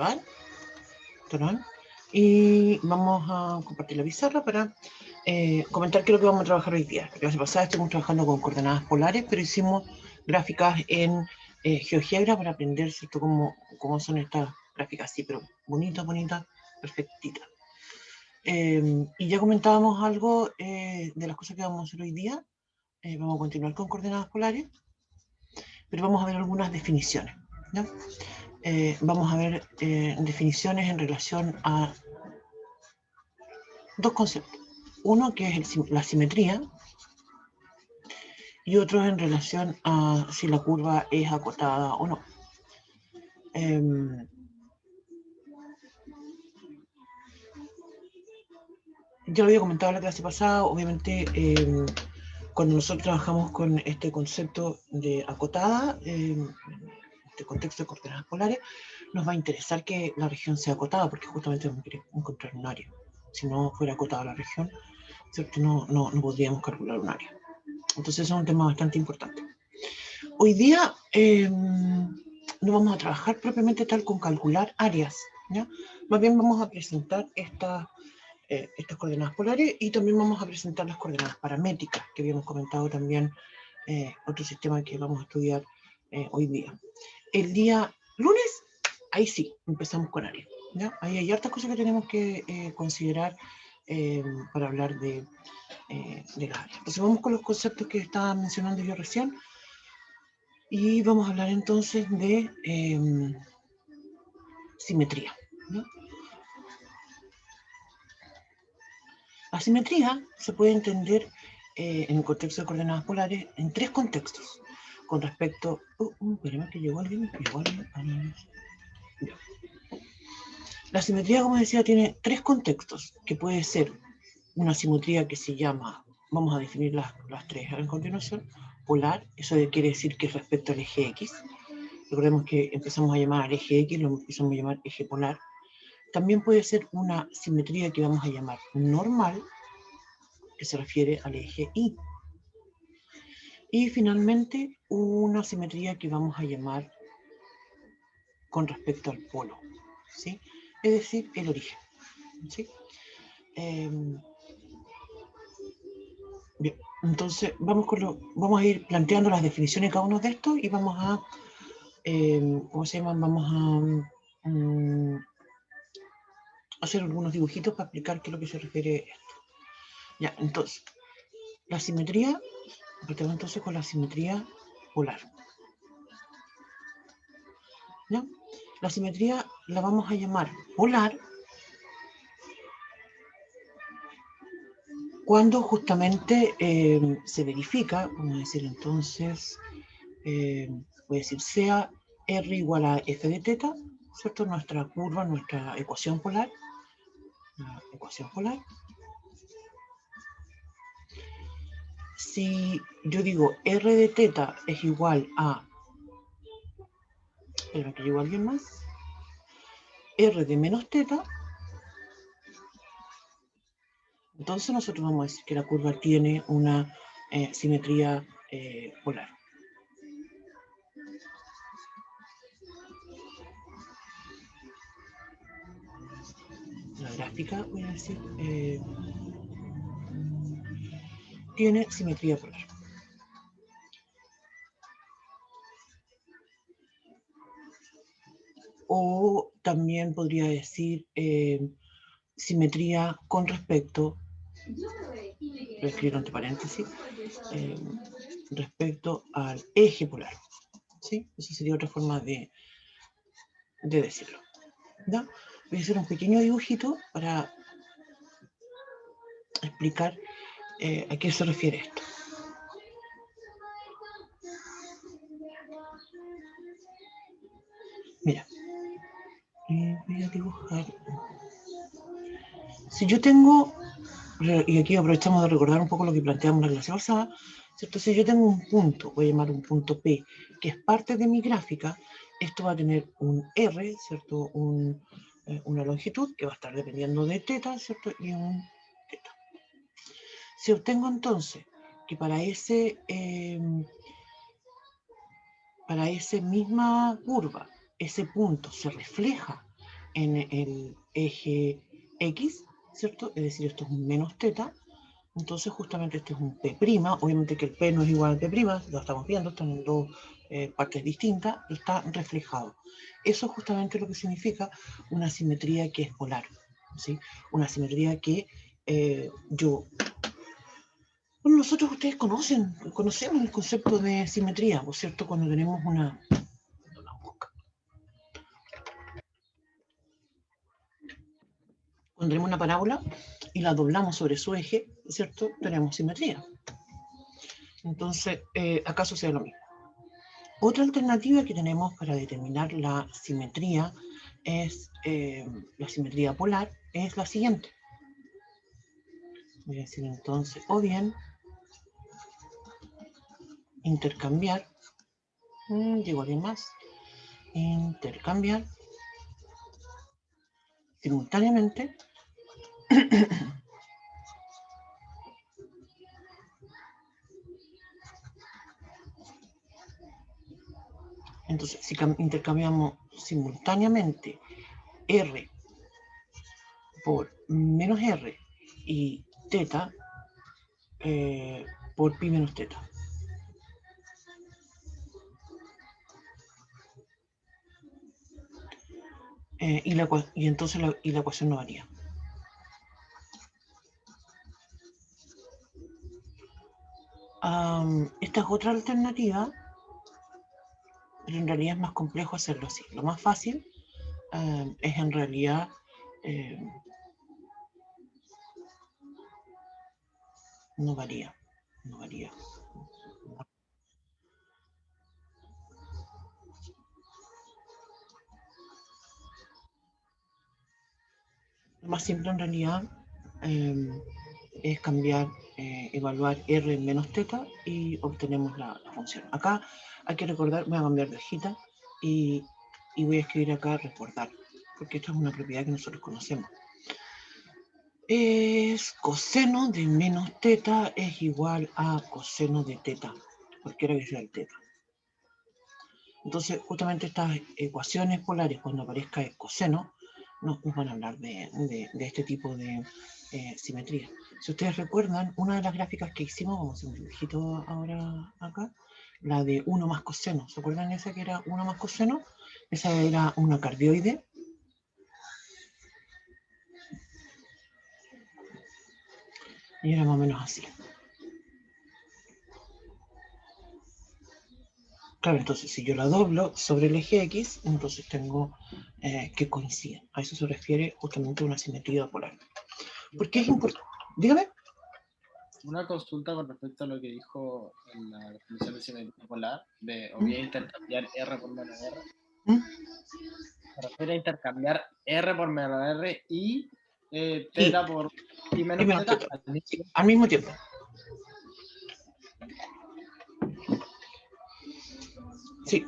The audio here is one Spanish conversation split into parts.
grabar. Y vamos a compartir la pizarra para comentar qué es lo que vamos a trabajar hoy día. La clase pasada estuvimos trabajando con coordenadas polares, pero hicimos gráficas en GeoGebra para aprender, ¿cierto?, cómo son estas gráficas así, pero bonitas, perfectitas. Y ya comentábamos algo de las cosas que vamos a hacer hoy día. Vamos a continuar con coordenadas polares, pero vamos a ver algunas definiciones, ¿ya? Vamos a ver definiciones en relación a dos conceptos. Uno que es la simetría y otro en relación a si la curva es acotada o no. Ya lo había comentado en la clase pasada, obviamente cuando nosotros trabajamos con este concepto de acotada, este contexto de coordenadas polares, nos va a interesar que la región sea acotada, porque justamente vamos a querer encontrar un área. Si no fuera acotada la región, ¿cierto?, no podríamos calcular un área. Entonces es un tema bastante importante. Hoy día no vamos a trabajar propiamente tal con calcular áreas, ¿ya? Más bien vamos a presentar estas coordenadas polares y también vamos a presentar las coordenadas paramétricas, que habíamos comentado también, otro sistema que vamos a estudiar hoy día. El día lunes, ahí sí, empezamos con áreas, ¿ya? Ahí hay hartas cosas que tenemos que considerar para hablar de las áreas. Entonces vamos con los conceptos que estaba mencionando yo recién y vamos a hablar entonces de simetría, ¿no? La simetría se puede entender en el contexto de coordenadas polares en tres contextos. Con respecto... espérame que llegó alguien. La simetría, como decía, tiene tres contextos, que puede ser una simetría que se llama, vamos a definir las tres a continuación, polar, eso quiere decir que es respecto al eje X. Recordemos que empezamos a llamar al eje X, lo empezamos a llamar eje polar. También puede ser una simetría que vamos a llamar normal, que se refiere al eje Y. Y finalmente, una simetría que vamos a llamar con respecto al polo, ¿sí? Es decir, el origen, ¿sí? Bien, entonces vamos a ir planteando las definiciones de cada uno de estos y vamos a, ¿cómo se llaman? Vamos a hacer algunos dibujitos para explicar qué es lo que se refiere a esto. Ya, entonces, la simetría, partamos entonces con la simetría polar. ¿Ya? La simetría la vamos a llamar polar cuando justamente se verifica, vamos a decir entonces, voy a decir sea R igual a f de teta, ¿cierto? Nuestra curva, nuestra ecuación polar, la ecuación polar. Si yo digo R de teta es igual a, espera que llegó alguien más, R de menos teta, entonces nosotros vamos a decir que la curva tiene una simetría polar. La gráfica, voy a decir, tiene simetría polar. O también podría decir simetría con respecto, lo escribo entre paréntesis, respecto al eje polar, ¿sí? Esa sería otra forma de decirlo, ¿no? Voy a hacer un pequeño dibujito para explicar a qué se refiere esto. Mira, voy a dibujar. Si yo tengo, y aquí aprovechamos de recordar un poco lo que planteamos en la clase pasada, ¿cierto? Si yo tengo un punto, voy a llamar un punto P, que es parte de mi gráfica, esto va a tener un R, ¿cierto? Una longitud que va a estar dependiendo de teta, ¿cierto? Y un teta. Si obtengo entonces que para esa misma curva, ese punto se refleja en el eje X, ¿cierto? Es decir, esto es un menos teta. Entonces, justamente este es un P', obviamente que el P no es igual al P', lo estamos viendo, están en dos partes distintas, está reflejado. Eso es justamente lo que significa una simetría que es polar, ¿sí? Una simetría que bueno, nosotros ustedes conocemos el concepto de simetría, ¿por cierto? Cuando tenemos una parábola y la doblamos sobre su eje, ¿cierto? Tenemos simetría. Entonces, acá sucede lo mismo. Otra alternativa que tenemos para determinar la simetría es la simetría polar, es la siguiente. Voy a decir entonces, o bien intercambiar, llegó alguien más, intercambiar simultáneamente entonces si intercambiamos simultáneamente R por menos R y teta por pi menos teta. Y entonces la ecuación no varía. Esta es otra alternativa, pero en realidad es más complejo hacerlo así. Lo más fácil es en realidad no varía. Lo más simple en realidad es cambiar, evaluar R en menos teta y obtenemos la función. Acá hay que recordar, voy a cambiar de hojita y voy a escribir acá recordar, porque esto es una propiedad que nosotros conocemos. Es coseno de menos teta es igual a coseno de teta, cualquiera que sea el teta. Entonces, justamente estas ecuaciones polares, cuando aparezca el coseno, nos van a hablar de este tipo de simetría. Si ustedes recuerdan, una de las gráficas que hicimos, vamos a hacer un dibujito ahora acá, la de 1 más coseno. ¿Se acuerdan esa que era 1 más coseno? Esa era una cardioide. Y era más o menos así. Claro, entonces si yo la doblo sobre el eje X, entonces tengo que coinciden. A eso se refiere justamente una simetría polar. ¿Por qué es importante? Dígame. Una consulta con respecto a lo que dijo en la definición de simetría polar, de o bien intercambiar R por menos R. Se refiere a intercambiar R por menos R y teta por pi menos teta al mismo tiempo. Sí.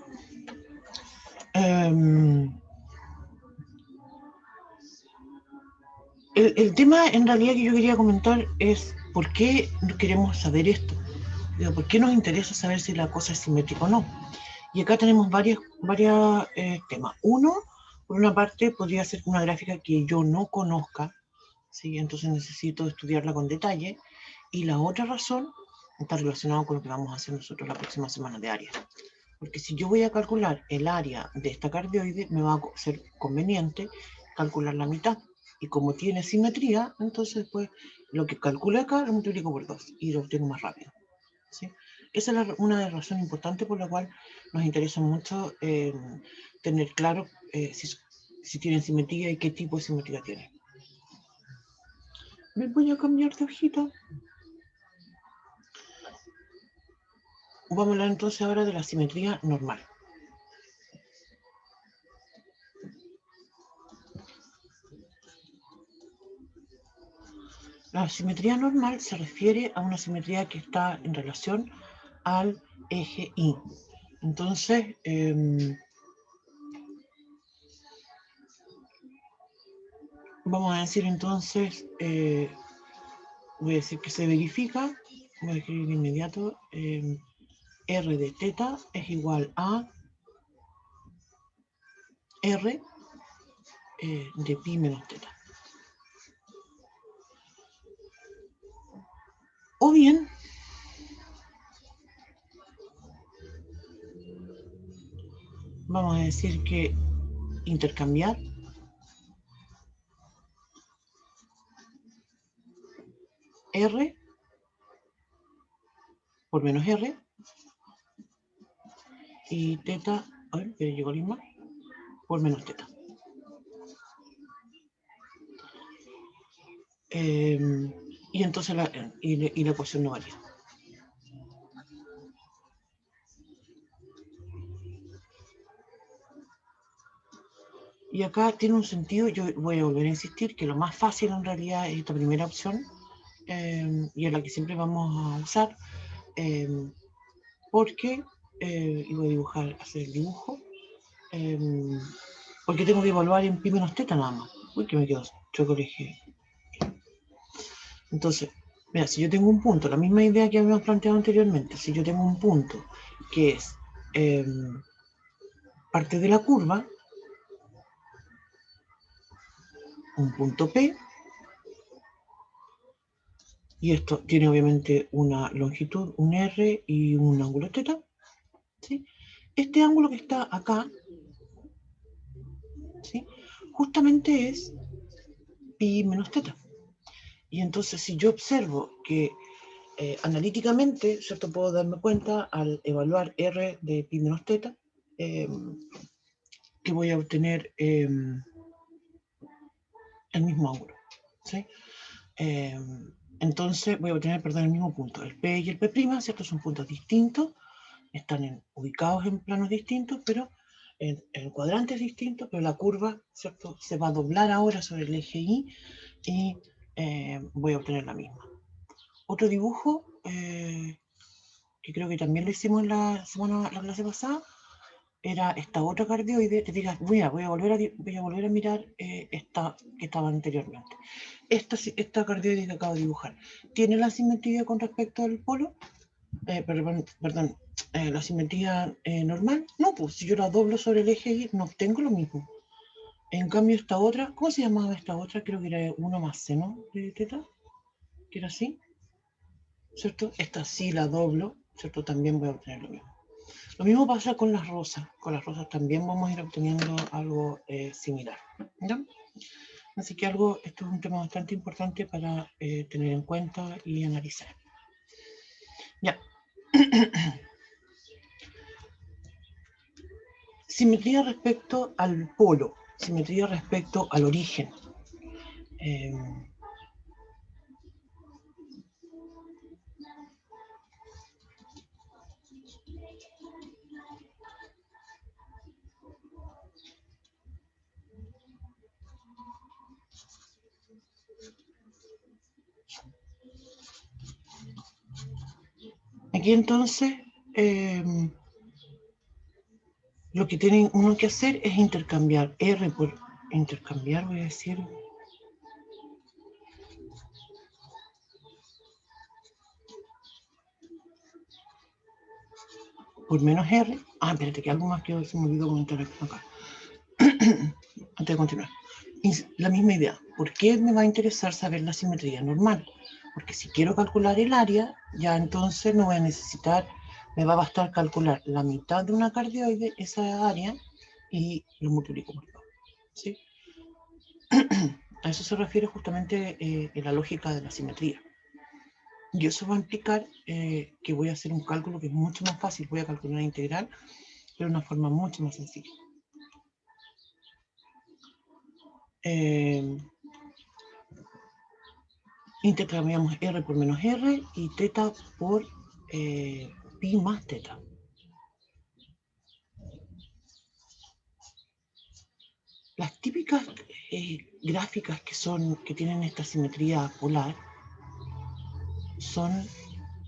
El tema en realidad que yo quería comentar es por qué queremos saber esto. ¿Por qué nos interesa saber si la cosa es simétrica o no? Y acá tenemos varios temas. Uno, por una parte, podría ser una gráfica que yo no conozca, ¿sí? Entonces necesito estudiarla con detalle. Y la otra razón está relacionada con lo que vamos a hacer nosotros la próxima semana de área. Porque si yo voy a calcular el área de esta cardioide, me va a ser conveniente calcular la mitad. Y como tiene simetría, entonces pues lo que calcule acá lo multiplico por 2 y lo obtengo más rápido. ¿Sí? Esa es una de las razones importantes por la cual nos interesa mucho tener claro si tienen simetría y qué tipo de simetría tienen. Me voy a cambiar de hojita. Vamos a hablar entonces ahora de la simetría normal. La simetría normal se refiere a una simetría que está en relación al eje Y. Entonces, vamos a decir entonces, voy a decir que se verifica, voy a escribir de inmediato, R de teta es igual a R de pi menos teta. O bien, vamos a decir que intercambiar R por menos R y teta, a ver, que llegó Lima, por menos teta. Y entonces la ecuación no varía. Y acá tiene un sentido, yo voy a volver a insistir, que lo más fácil en realidad es esta primera opción, y es la que siempre vamos a usar, porque, y voy a dibujar, hacer el dibujo, porque tengo que evaluar en pi menos teta nada más. Uy, que me quedo choco el eje. Entonces, mira, si yo tengo un punto, la misma idea que habíamos planteado anteriormente, si yo tengo un punto que es parte de la curva, un punto P, y esto tiene obviamente una longitud, un R y un ángulo θ, ¿sí? Este ángulo que está acá, ¿sí? Justamente es pi menos θ. Y entonces si yo observo que analíticamente, ¿cierto? Puedo darme cuenta al evaluar R de pi menos θ, que voy a obtener el mismo ángulo, ¿sí? Entonces voy a obtener, perdón, el mismo punto. El P y el P', ¿cierto? Son puntos distintos, están ubicados en planos distintos, pero en cuadrantes distintos, pero la curva, ¿cierto? Se va a doblar ahora sobre el eje Y y voy a obtener la misma. Otro dibujo, que creo que también lo hicimos la clase pasada, era esta otra cardioide. Te digas, voy a volver a mirar esta que estaba anteriormente. Esta cardioide que acabo de dibujar, ¿tiene la simetría con respecto al polo? Perdón, la simetría normal. No, pues si yo la doblo sobre el eje Y, no obtengo lo mismo. En cambio, esta otra, ¿cómo se llamaba esta otra? Creo que era 1 más seno de teta, que era así, ¿cierto? Esta sí la doblo, ¿cierto? También voy a obtener lo mismo. Lo mismo pasa con las rosas. Con las rosas también vamos a ir obteniendo algo similar, ¿no? Así que esto es un tema bastante importante para tener en cuenta y analizar. Ya. Simetría respecto al polo, simetría respecto al origen. Aquí entonces, lo que tiene uno que hacer es intercambiar R por intercambiar, voy a decir, por menos R. Ah, espérate, que algo más que se me olvidó comentar acá. Antes de continuar. La misma idea. ¿Por qué me va a interesar saber la simetría normal? Porque si quiero calcular el área, ya entonces no voy a necesitar, me va a bastar calcular la mitad de una cardioide, esa área, y lo multiplico por 2. ¿Sí? A eso se refiere justamente en la lógica de la simetría. Y eso va a implicar que voy a hacer un cálculo que es mucho más fácil. Voy a calcular la integral, pero de una forma mucho más sencilla. Intercambiamos R por menos R y θ por pi más θ. Las típicas gráficas que tienen esta simetría polar son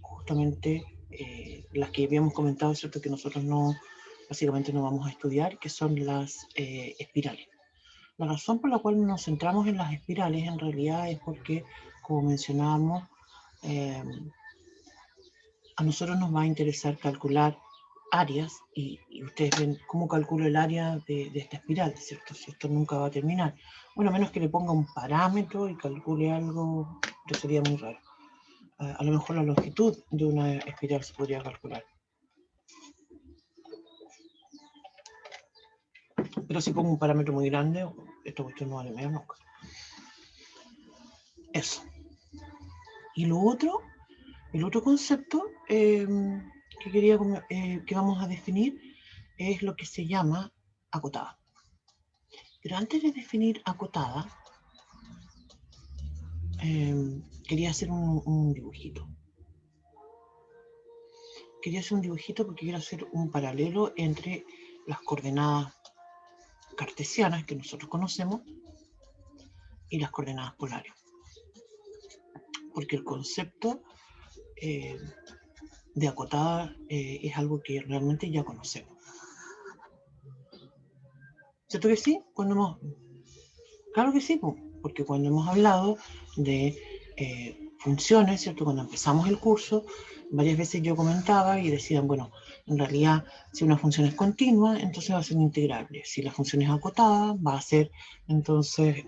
justamente las que habíamos comentado, ¿cierto? Que nosotros básicamente no vamos a estudiar, que son las espirales. La razón por la cual nos centramos en las espirales en realidad es porque, como mencionábamos, a nosotros nos va a interesar calcular áreas, y ustedes ven cómo calculo el área de esta espiral, ¿cierto? Si esto nunca va a terminar. Bueno, a menos que le ponga un parámetro y calcule algo, eso sería muy raro. A lo mejor la longitud de una espiral se podría calcular. Pero si pongo un parámetro muy grande, esta cuestión no vale menos nunca. Eso. Y lo otro, el otro concepto que vamos a definir es lo que se llama acotada. Pero antes de definir acotada, quería hacer un dibujito. Quería hacer un dibujito porque quiero hacer un paralelo entre las coordenadas cartesianas que nosotros conocemos y las coordenadas polares. Porque el concepto de acotada es algo que realmente ya conocemos. ¿Cierto que sí? Claro que sí, porque cuando hemos hablado de funciones, ¿cierto? Cuando empezamos el curso, varias veces yo comentaba y decían, bueno, en realidad, si una función es continua, entonces va a ser integrable. Si la función es acotada, va a ser, entonces,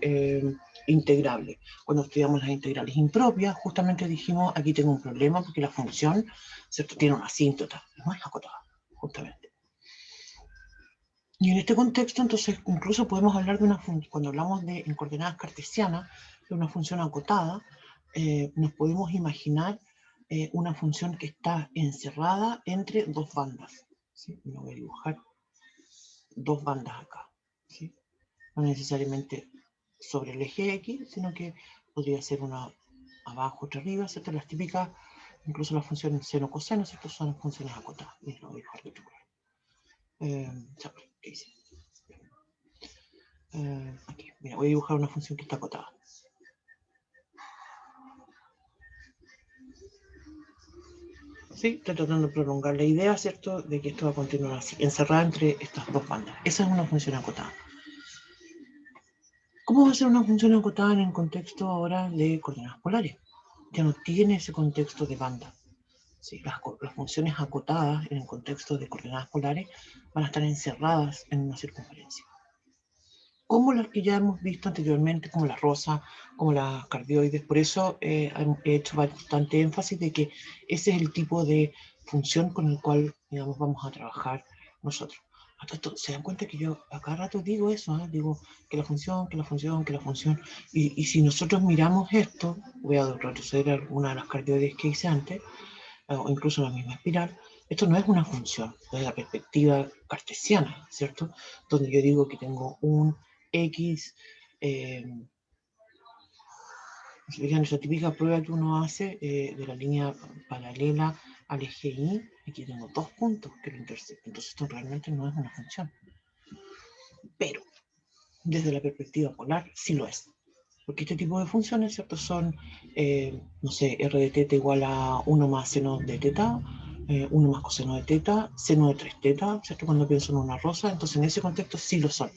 integrable. Cuando estudiamos las integrales impropias, justamente dijimos, aquí tengo un problema porque la función, ¿cierto? Tiene una asíntota, no es acotada, justamente. Y en este contexto, entonces, incluso podemos hablar de una función, cuando hablamos en coordenadas cartesianas, de una función acotada, nos podemos imaginar una función que está encerrada entre dos bandas. ¿Sí? Me voy a dibujar dos bandas acá. ¿Sí? No necesariamente sobre el eje X, sino que podría ser una abajo, otra arriba, ¿cierto? Las típicas, incluso las funciones seno-coseno, ¿cierto? Son funciones acotadas. Mira, lo voy a dibujar de otro color. ¿Qué hice? Aquí, mira, voy a dibujar una función que está acotada. Sí, estoy tratando de prolongar la idea, ¿cierto? De que esto va a continuar así, encerrada entre estas dos bandas. Esa es una función acotada. ¿Cómo va a ser una función acotada en el contexto ahora de coordenadas polares? Ya no tiene ese contexto de banda. Sí, las funciones acotadas en el contexto de coordenadas polares van a estar encerradas en una circunferencia. Como las que ya hemos visto anteriormente, como las rosas, como las cardioides. Por eso he hecho bastante énfasis de que ese es el tipo de función con el cual, digamos, vamos a trabajar nosotros. Hasta esto, se dan cuenta que yo a cada rato digo eso, digo que la función, que la función, que la función. Y si nosotros miramos esto, voy a retroceder a alguna de las cardioides que hice antes, o incluso la misma espiral, esto no es una función desde la perspectiva cartesiana, ¿cierto? Donde yo digo que tengo un X, fijan esa típica prueba que uno hace de la línea paralela al eje Y, aquí tengo dos puntos que lo intersectan, entonces esto realmente no es una función. Pero desde la perspectiva polar sí lo es, porque este tipo de funciones, ¿cierto? Son, no sé, r de teta igual a 1 más seno de teta, 1 más coseno de teta, seno de 3 teta, ¿cierto? Cuando pienso en una rosa, entonces en ese contexto sí lo son.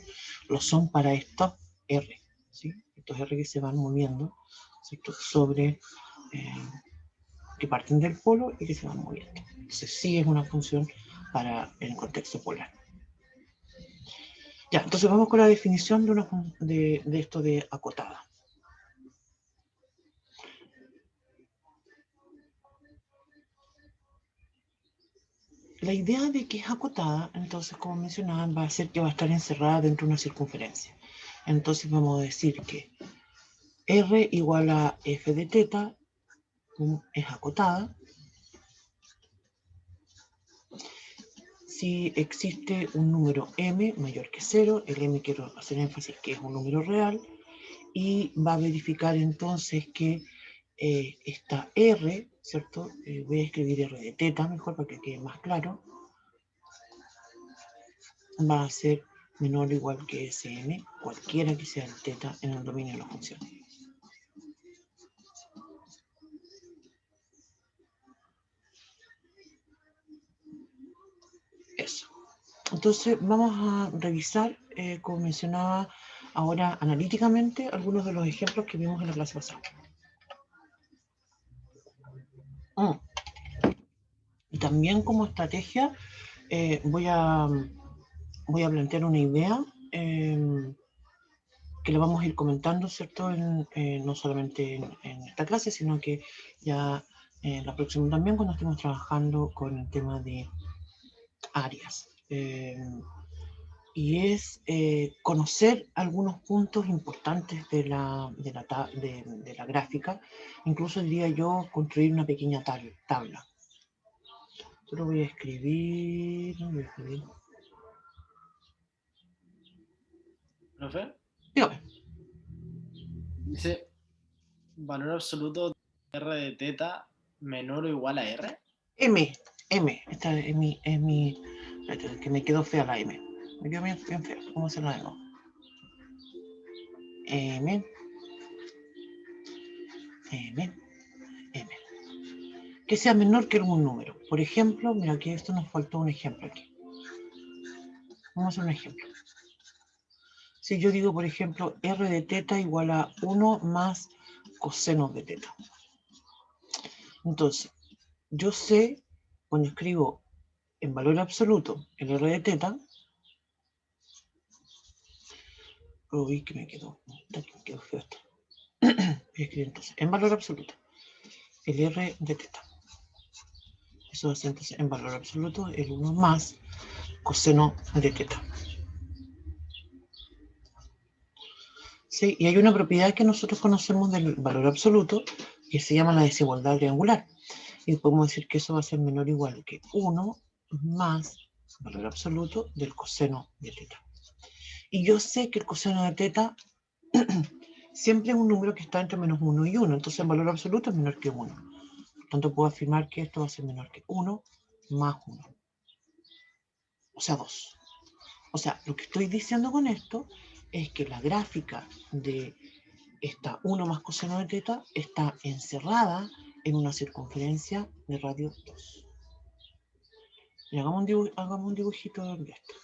Lo son para estos R, ¿sí? Estos R que se van moviendo, ¿cierto? Sobre, que parten del polo y que se van moviendo. Entonces sí es una función para el contexto polar. Ya, entonces vamos con la definición de esto de acotada. La idea de que es acotada, entonces, como mencionaban, va a ser que va a estar encerrada dentro de una circunferencia. Entonces vamos a decir que R igual a f de teta es acotada si existe un número m mayor que 0, el m quiero hacer énfasis que es un número real, y va a verificar entonces que esta R, ¿cierto? Voy a escribir R de teta mejor para que quede más claro, va a ser menor o igual que Sm, cualquiera que sea el teta en el dominio de la función. Eso. Entonces vamos a revisar, como mencionaba ahora analíticamente, algunos de los ejemplos que vimos en la clase pasada. Y también como estrategia voy a plantear una idea que la vamos a ir comentando, ¿cierto? No solamente en esta clase, sino que ya en la próxima también, cuando estemos trabajando con el tema de áreas. Y es conocer algunos puntos importantes de la gráfica, incluso diría yo construir una pequeña tabla. Yo lo voy a escribir. ¿Profe? Dígame. Dice, valor absoluto de R de teta menor o igual a R. M. Esta es mi. Que me quedó fea la M. Me quedó bien fea. ¿Cómo se la digo? M. Que sea menor que algún número. Por ejemplo, mira que esto nos faltó un ejemplo aquí. Vamos a hacer un ejemplo. Si yo digo, por ejemplo, R de teta igual a 1 más coseno de teta. Entonces, yo sé, cuando escribo en valor absoluto el R de teta, uy, que me quedó feo esto. Voy a escribir entonces, en valor absoluto, el R de teta. Eso va a ser entonces en valor absoluto el 1 más coseno de teta. ¿Sí? Y hay una propiedad que nosotros conocemos del valor absoluto que se llama la desigualdad triangular. Y podemos decir que eso va a ser menor o igual que 1 más valor absoluto del coseno de teta. Y yo sé que el coseno de teta siempre es un número que está entre menos 1 y 1. Entonces el valor absoluto es menor que 1. Por tanto, puedo afirmar que esto va a ser menor que 1 más 1. O sea, 2. O sea, lo que estoy diciendo con esto es que la gráfica de esta 1 más coseno de teta está encerrada en una circunferencia de radio 2. Y hagamos un dibujito de esto.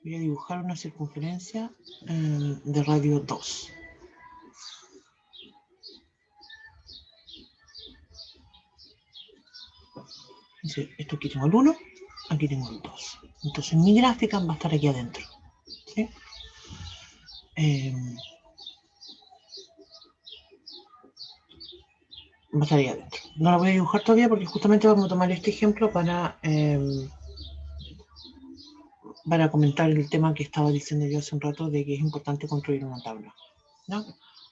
Voy a dibujar una circunferencia de radio 2. Entonces, esto aquí tengo el 1, aquí tengo el 2. Entonces mi gráfica va a estar aquí adentro. ¿Sí? Va a estar ahí adentro. No la voy a dibujar todavía porque justamente vamos a tomar este ejemplo para comentar el tema que estaba diciendo yo hace un rato de que es importante construir una tabla, ¿no?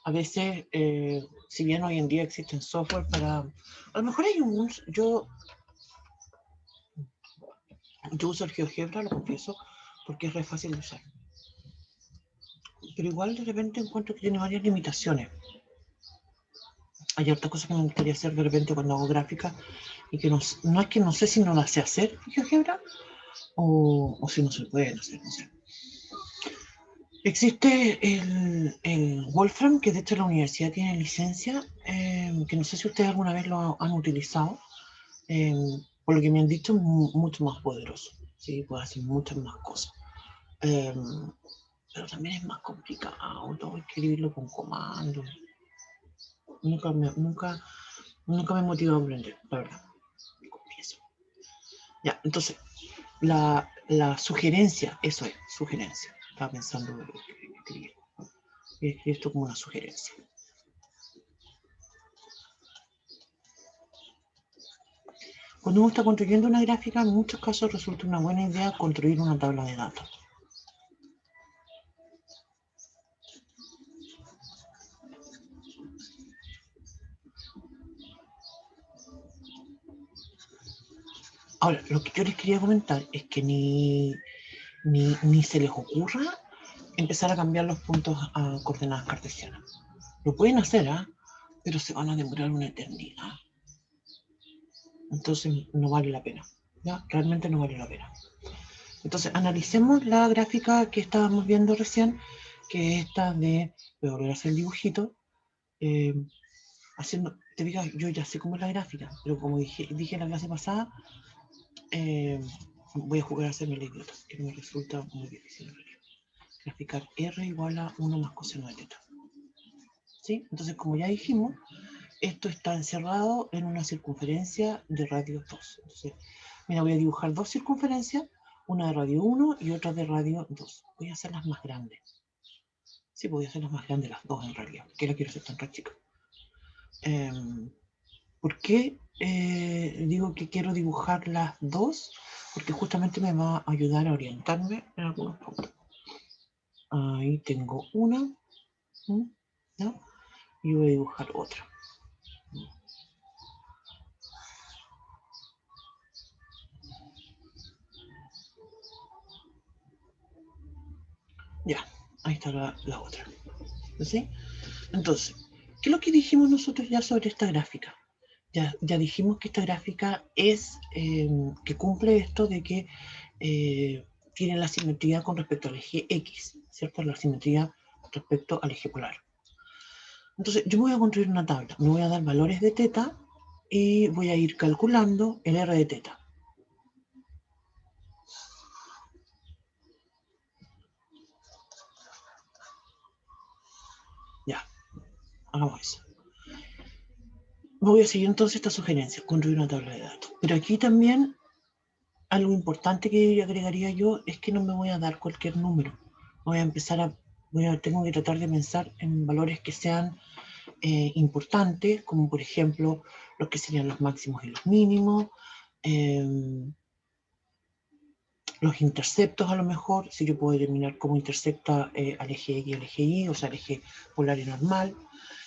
A veces, si bien hoy en día existen software para... A lo mejor hay yo uso el GeoGebra, lo confieso, porque es re fácil de usar. Pero igual de repente encuentro que tiene varias limitaciones. Hay otras cosas que me gustaría hacer de repente cuando hago gráfica y que no es que no sé si no las sé hacer en GeoGebra o si no se pueden hacer, no sé. Existe el Wolfram, que de hecho la universidad tiene licencia, que no sé si ustedes alguna vez lo han utilizado. Por lo que me han dicho, mucho más poderoso. ¿Sí? Puede hacer muchas más cosas. Pero también es más complicado, tengo que escribirlo con comandos. Nunca me motivó a aprender, la verdad. Confieso. Ya, entonces, la sugerencia, eso es, sugerencia. Estaba pensando en escribir. Voy a escribir esto como una sugerencia. Cuando uno está construyendo una gráfica, en muchos casos resulta una buena idea construir una tabla de datos. Ahora, lo que yo les quería comentar es que ni se les ocurra empezar a cambiar los puntos a coordenadas cartesianas. Lo pueden hacer, pero se van a demorar una eternidad. Entonces no vale la pena. ¿Ya? Realmente no vale la pena. Entonces analicemos la gráfica que estábamos viendo recién, que es esta de, voy a volver a hacer el dibujito, haciendo, te digo, yo ya sé cómo es la gráfica, pero como dije en la clase pasada, voy a jugar a hacerme la idiota, que me resulta muy difícil. Graficar R igual a 1 más coseno de teta. ¿Sí? Entonces, como ya dijimos, esto está encerrado en una circunferencia de radio 2. Entonces, mira, voy a dibujar dos circunferencias, una de radio 1 y otra de radio 2. Voy a hacerlas más grandes. Sí, voy a hacerlas más grandes las dos en realidad, que la quiero hacer tan chica. ¿Por qué digo que quiero dibujar las dos? Porque justamente me va a ayudar a orientarme en algunos puntos. Ahí tengo una, ¿no? Y voy a dibujar otra. Ya, ahí está la otra. ¿Sí? Entonces, ¿qué es lo que dijimos nosotros ya sobre esta gráfica? Ya dijimos que esta gráfica es que cumple esto de que tiene la simetría con respecto al eje X, ¿cierto? La simetría respecto al eje polar. Entonces, yo voy a construir una tabla. Me voy a dar valores de teta y voy a ir calculando el R de teta. Ya, hagamos eso. Voy a seguir entonces esta sugerencia, construir una tabla de datos. Pero aquí también algo importante que agregaría yo es que no me voy a dar cualquier número. Voy a empezar a, tengo que tratar de pensar en valores que sean importantes, como por ejemplo los que serían los máximos y los mínimos, los interceptos a lo mejor, si yo puedo determinar cómo intercepta al eje X y al eje Y, o sea, al eje polar y normal,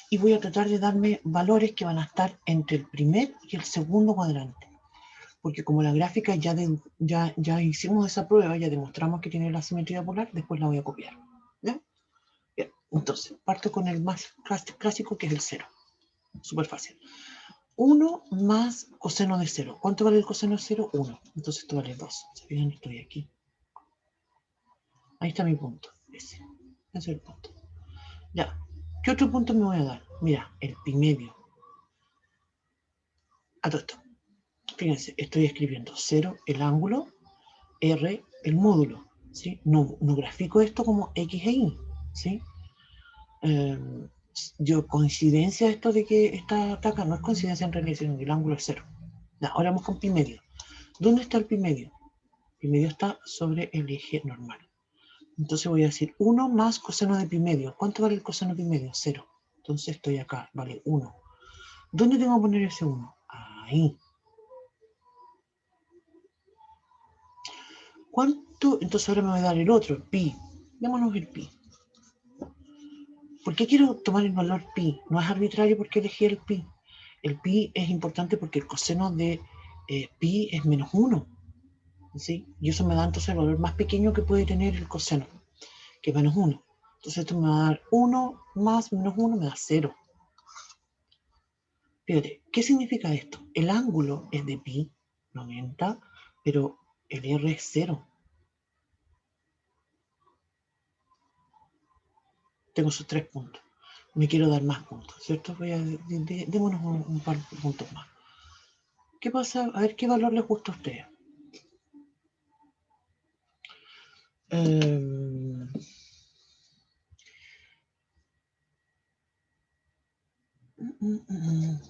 y voy a tratar de darme valores que van a estar entre el primer y el segundo cuadrante. Porque como la gráfica ya hicimos esa prueba, ya demostramos que tiene la simetría polar, después la voy a copiar. ¿Ya? Bien, entonces, parto con el más clásico, que es el 0. Súper fácil. 1 más coseno de 0. ¿Cuánto vale el coseno de 0? 1. Entonces esto vale 2. ¿Se fijan? Estoy aquí. Ahí está mi punto. Ese es el punto. Ya. ¿Qué otro punto me voy a dar? Mira, el pi medio. A todo esto. Fíjense, estoy escribiendo 0 el ángulo, R el módulo. ¿Sí? No grafico esto como X e Y. ¿Sí? Yo, coincidencia esto de que está acá, no es coincidencia en realidad, sino que el ángulo es 0. Ya, ahora vamos con pi medio. ¿Dónde está el pi medio? Pi medio está sobre el eje normal. Entonces voy a decir 1 más coseno de pi medio. ¿Cuánto vale el coseno de pi medio? 0. Entonces estoy acá, vale 1. ¿Dónde tengo que poner ese 1? Ahí. ¿Cuánto? Entonces ahora me voy a dar el otro, el pi. Démonos el pi. ¿Por qué quiero tomar el valor pi? No es arbitrario porque elegí el pi. El pi es importante porque el coseno de pi es menos 1. ¿Sí? Y eso me da entonces el valor más pequeño que puede tener el coseno, que es menos 1. Entonces esto me va a dar 1 más menos 1 me da 0. Fíjate, ¿qué significa esto? El ángulo es de pi, 90, pero el R es 0. Tengo esos 3 puntos. Me quiero dar más puntos, ¿cierto? Démonos un par de puntos más. ¿Qué pasa? A ver, ¿qué valor les gusta a ustedes?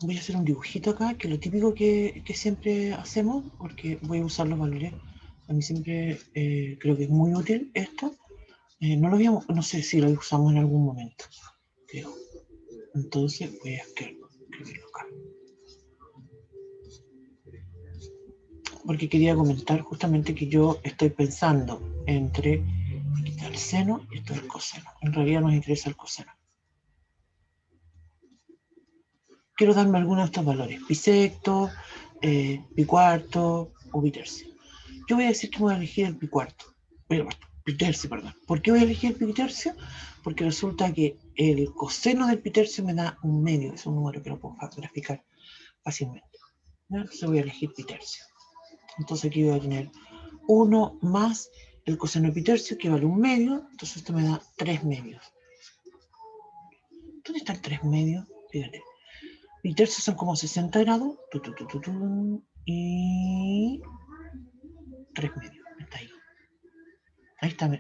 Voy a hacer un dibujito acá, que es lo típico que siempre hacemos, porque voy a usar los valores. A mí siempre creo que es muy útil esto. No sé si lo usamos en algún momento, creo. Entonces voy a escribirlo acá. Porque quería comentar justamente que yo estoy pensando entre el seno y esto es el coseno. En realidad nos interesa el coseno. Quiero darme algunos de estos valores, pi sexto, pi cuarto o pi tercio. Yo voy a decir que voy a elegir el pi cuarto, pi tercio, perdón. ¿Por qué voy a elegir el pi tercio? Porque resulta que el coseno del pi tercio me da un medio, es un número que lo puedo graficar fácilmente. ¿No? Entonces voy a elegir pi tercio. Entonces aquí voy a tener 1 más el coseno de pi tercio, que vale un medio, entonces esto me da 3 medios. ¿Dónde están 3 medios? Fíjate. Pi tercio son como 60 grados, y 3 medios, está ahí. Ahí está,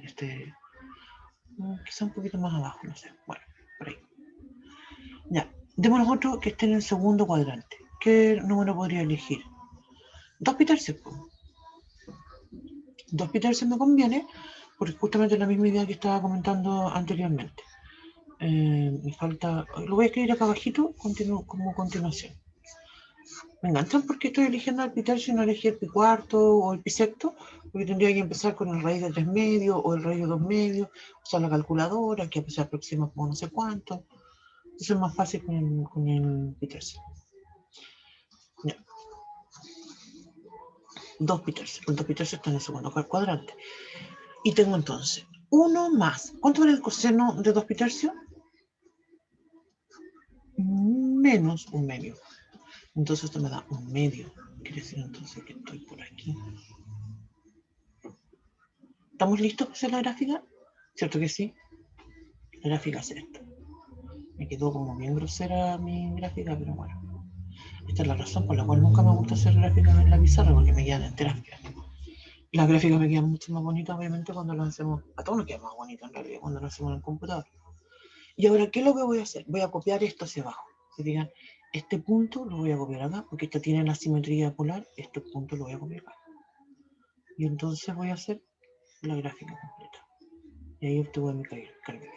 quizá un poquito más abajo, no sé, bueno, por ahí. Ya, démonos otro que esté en el segundo cuadrante. ¿Qué número podría elegir? 2 pi tercios. 2 pi tercios me conviene, porque justamente la misma idea que estaba comentando anteriormente. Me falta, lo voy a escribir acá abajito como continuación. Me enganchan porque estoy eligiendo el pi tercio y no elegí el pi cuarto o el pi sexto, porque tendría que empezar con el raíz de 3 medios o el raíz de 2 medios, usar la calculadora que se aproxima como no sé cuánto. Eso es más fácil con el pi tercio. Ya. 2 pi tercios. El 2 pi tercios está en el segundo cuadrante. Y tengo entonces 1 más. ¿Cuánto vale el coseno de 2 pi tercios? Menos un medio. Entonces esto me da un medio. Quiere decir entonces que estoy por aquí. ¿Estamos listos para hacer la gráfica? ¿Cierto que sí? La gráfica es esta. Me quedó como bien grosera mi gráfica, pero bueno. Esta es la razón por la cual nunca me gusta hacer gráficas en la pizarra, porque me quedan enteras. Las gráficas me quedan mucho más bonitas, obviamente, cuando las hacemos. A todos nos queda más bonito, en realidad, cuando lo hacemos en el computador. Y ahora, ¿qué es lo que voy a hacer? Voy a copiar esto hacia abajo. Se fijan, este punto lo voy a copiar acá, porque esta tiene la simetría polar. Este punto lo voy a copiar acá. Y entonces voy a hacer la gráfica completa. Y ahí obtengo mi cálculo.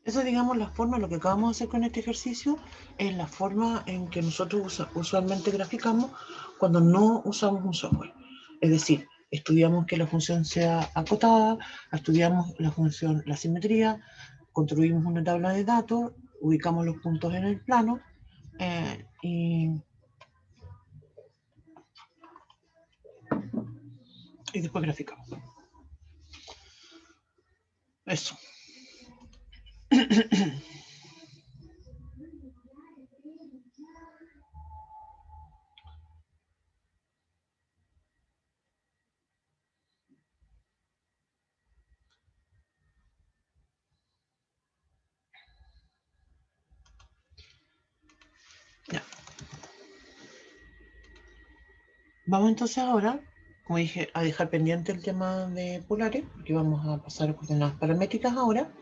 Esa, digamos, la forma, lo que acabamos de hacer con este ejercicio, es la forma en que nosotros usualmente graficamos cuando no usamos un software. Es decir, estudiamos que la función sea acotada, estudiamos la función, la simetría, construimos una tabla de datos, ubicamos los puntos en el plano y después graficamos. Eso. Ya. Vamos entonces ahora, como dije, a dejar pendiente el tema de polares, porque vamos a pasar a coordenadas paramétricas ahora,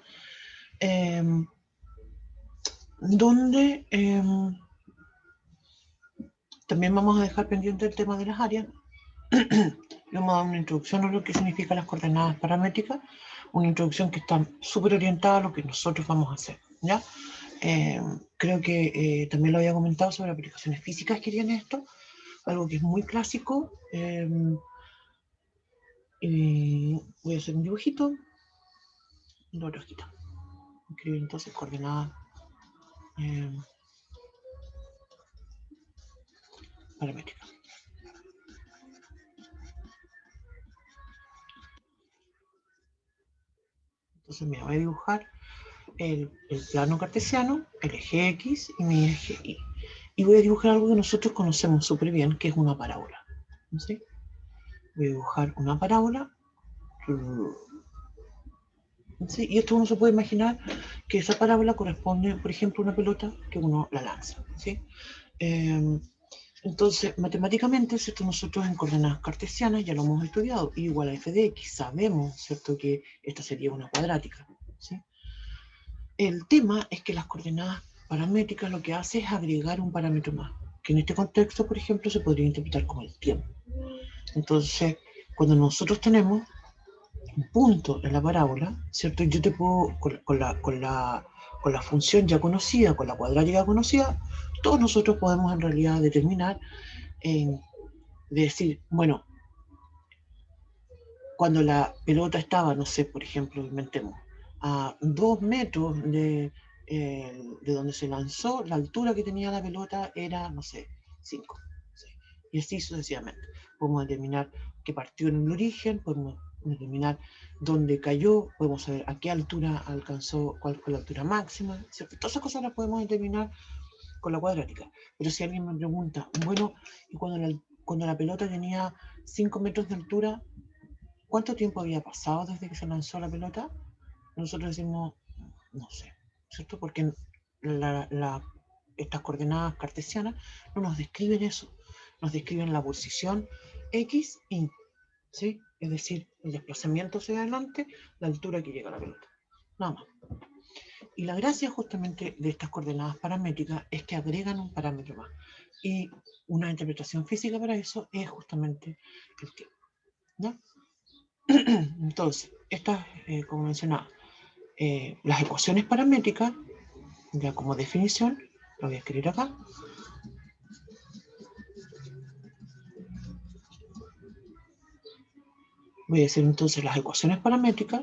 donde también vamos a dejar pendiente el tema de las áreas. Vamos a dar una introducción a lo que significan las coordenadas paramétricas, una introducción que está súper orientada a lo que nosotros vamos a hacer, ¿ya? Creo que también lo había comentado sobre aplicaciones físicas que tiene esto, algo que es muy clásico. Y voy a hacer un dibujito, una hojita. Escribir entonces coordenadas paramétricas. Entonces me voy a dibujar el plano cartesiano, el eje X y mi eje Y. Y voy a dibujar algo que nosotros conocemos súper bien, que es una parábola. ¿Sí? Voy a dibujar una parábola. ¿Sí? Y esto uno se puede imaginar que esa parábola corresponde, por ejemplo, a una pelota que uno la lanza. ¿Sí? Entonces, matemáticamente, ¿cierto? Nosotros en coordenadas cartesianas ya lo hemos estudiado, y igual a f de x, sabemos, ¿cierto?, que esta sería una cuadrática. ¿Sí? El tema es que las coordenadas paramétricas lo que hace es agregar un parámetro más, que en este contexto, por ejemplo, se podría interpretar como el tiempo. Entonces, cuando nosotros tenemos un punto en la parábola, ¿cierto? Yo te puedo, con la función ya conocida, con la cuadrática conocida, todos nosotros podemos en realidad determinar, decir, bueno, cuando la pelota estaba, no sé, por ejemplo, inventemos, a 2 metros de donde se lanzó, la altura que tenía la pelota era, no sé, 5. ¿Sí? Y así sucesivamente. Podemos determinar qué partió en el origen, podemos determinar dónde cayó, podemos saber a qué altura alcanzó, cuál fue la altura máxima, ¿cierto? Todas esas cosas las podemos determinar con la cuadrática. Pero si alguien me pregunta, bueno, y cuando la pelota tenía 5 metros de altura, ¿cuánto tiempo había pasado desde que se lanzó la pelota? Nosotros decimos, no sé, ¿cierto? Porque estas coordenadas cartesianas no nos describen eso, nos describen la posición X, Y, ¿sí? Es decir, el desplazamiento hacia adelante, la altura que llega a la pelota, nada más. Y la gracia justamente de estas coordenadas paramétricas es que agregan un parámetro más. Y una interpretación física para eso es justamente el tiempo, ¿no? Entonces, estas, como mencionaba, las ecuaciones paramétricas, ya como definición, lo voy a escribir acá. Voy a decir entonces las ecuaciones paramétricas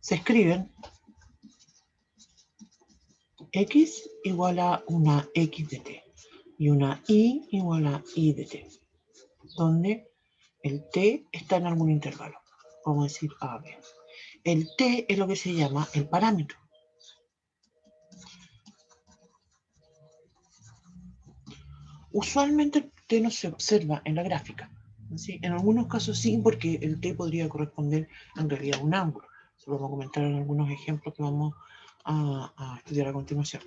se escriben x igual a una x de t y una y igual a y de t, donde el t está en algún intervalo, vamos a decir a, b. El t es lo que se llama el parámetro. Usualmente el t no se observa en la gráfica, ¿sí? En algunos casos sí, porque el t podría corresponder en realidad a un ángulo. Se lo vamos a comentar en algunos ejemplos que vamos a estudiar a continuación.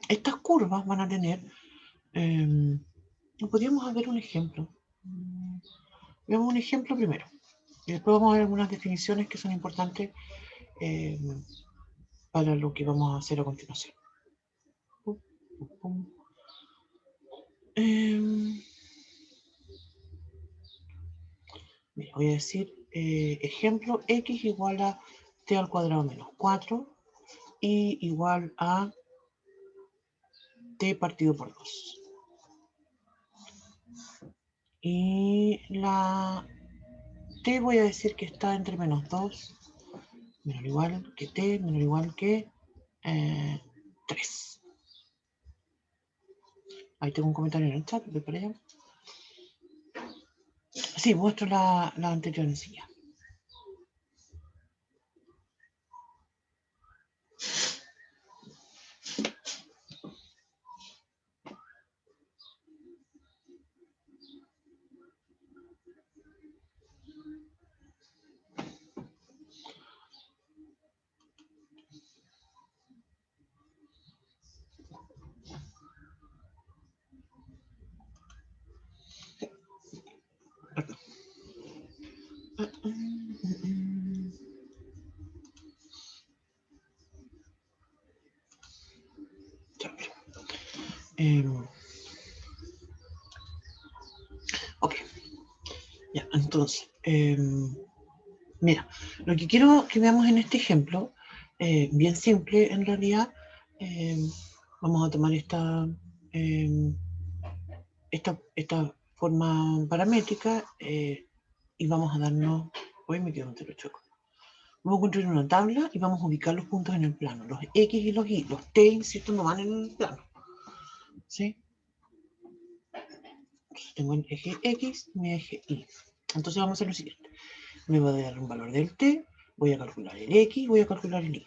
Estas curvas van a tener, podríamos ver un ejemplo. Veamos un ejemplo primero. Y después vamos a ver algunas definiciones que son importantes para lo que vamos a hacer a continuación. Voy a decir, ejemplo, x igual a t al cuadrado menos 4 y igual a t partido por 2. Y la t voy a decir que está entre menos 2, menor o igual que t, menor o igual que 3. Ahí tengo un comentario en el chat, voy para allá. Sí, muestro la anterior enseñanza. Ok, ya, entonces, mira, lo que quiero que veamos en este ejemplo, bien simple en realidad, vamos a tomar esta forma paramétrica y vamos a darnos, hoy me quedo un choco. Vamos a construir una tabla y vamos a ubicar los puntos en el plano, los X y los Y, los T, insisto, no van en el plano, ¿sí? Entonces tengo el eje X y mi eje Y. Entonces vamos a hacer lo siguiente. Me va a dar un valor del T, voy a calcular el X, voy a calcular el Y.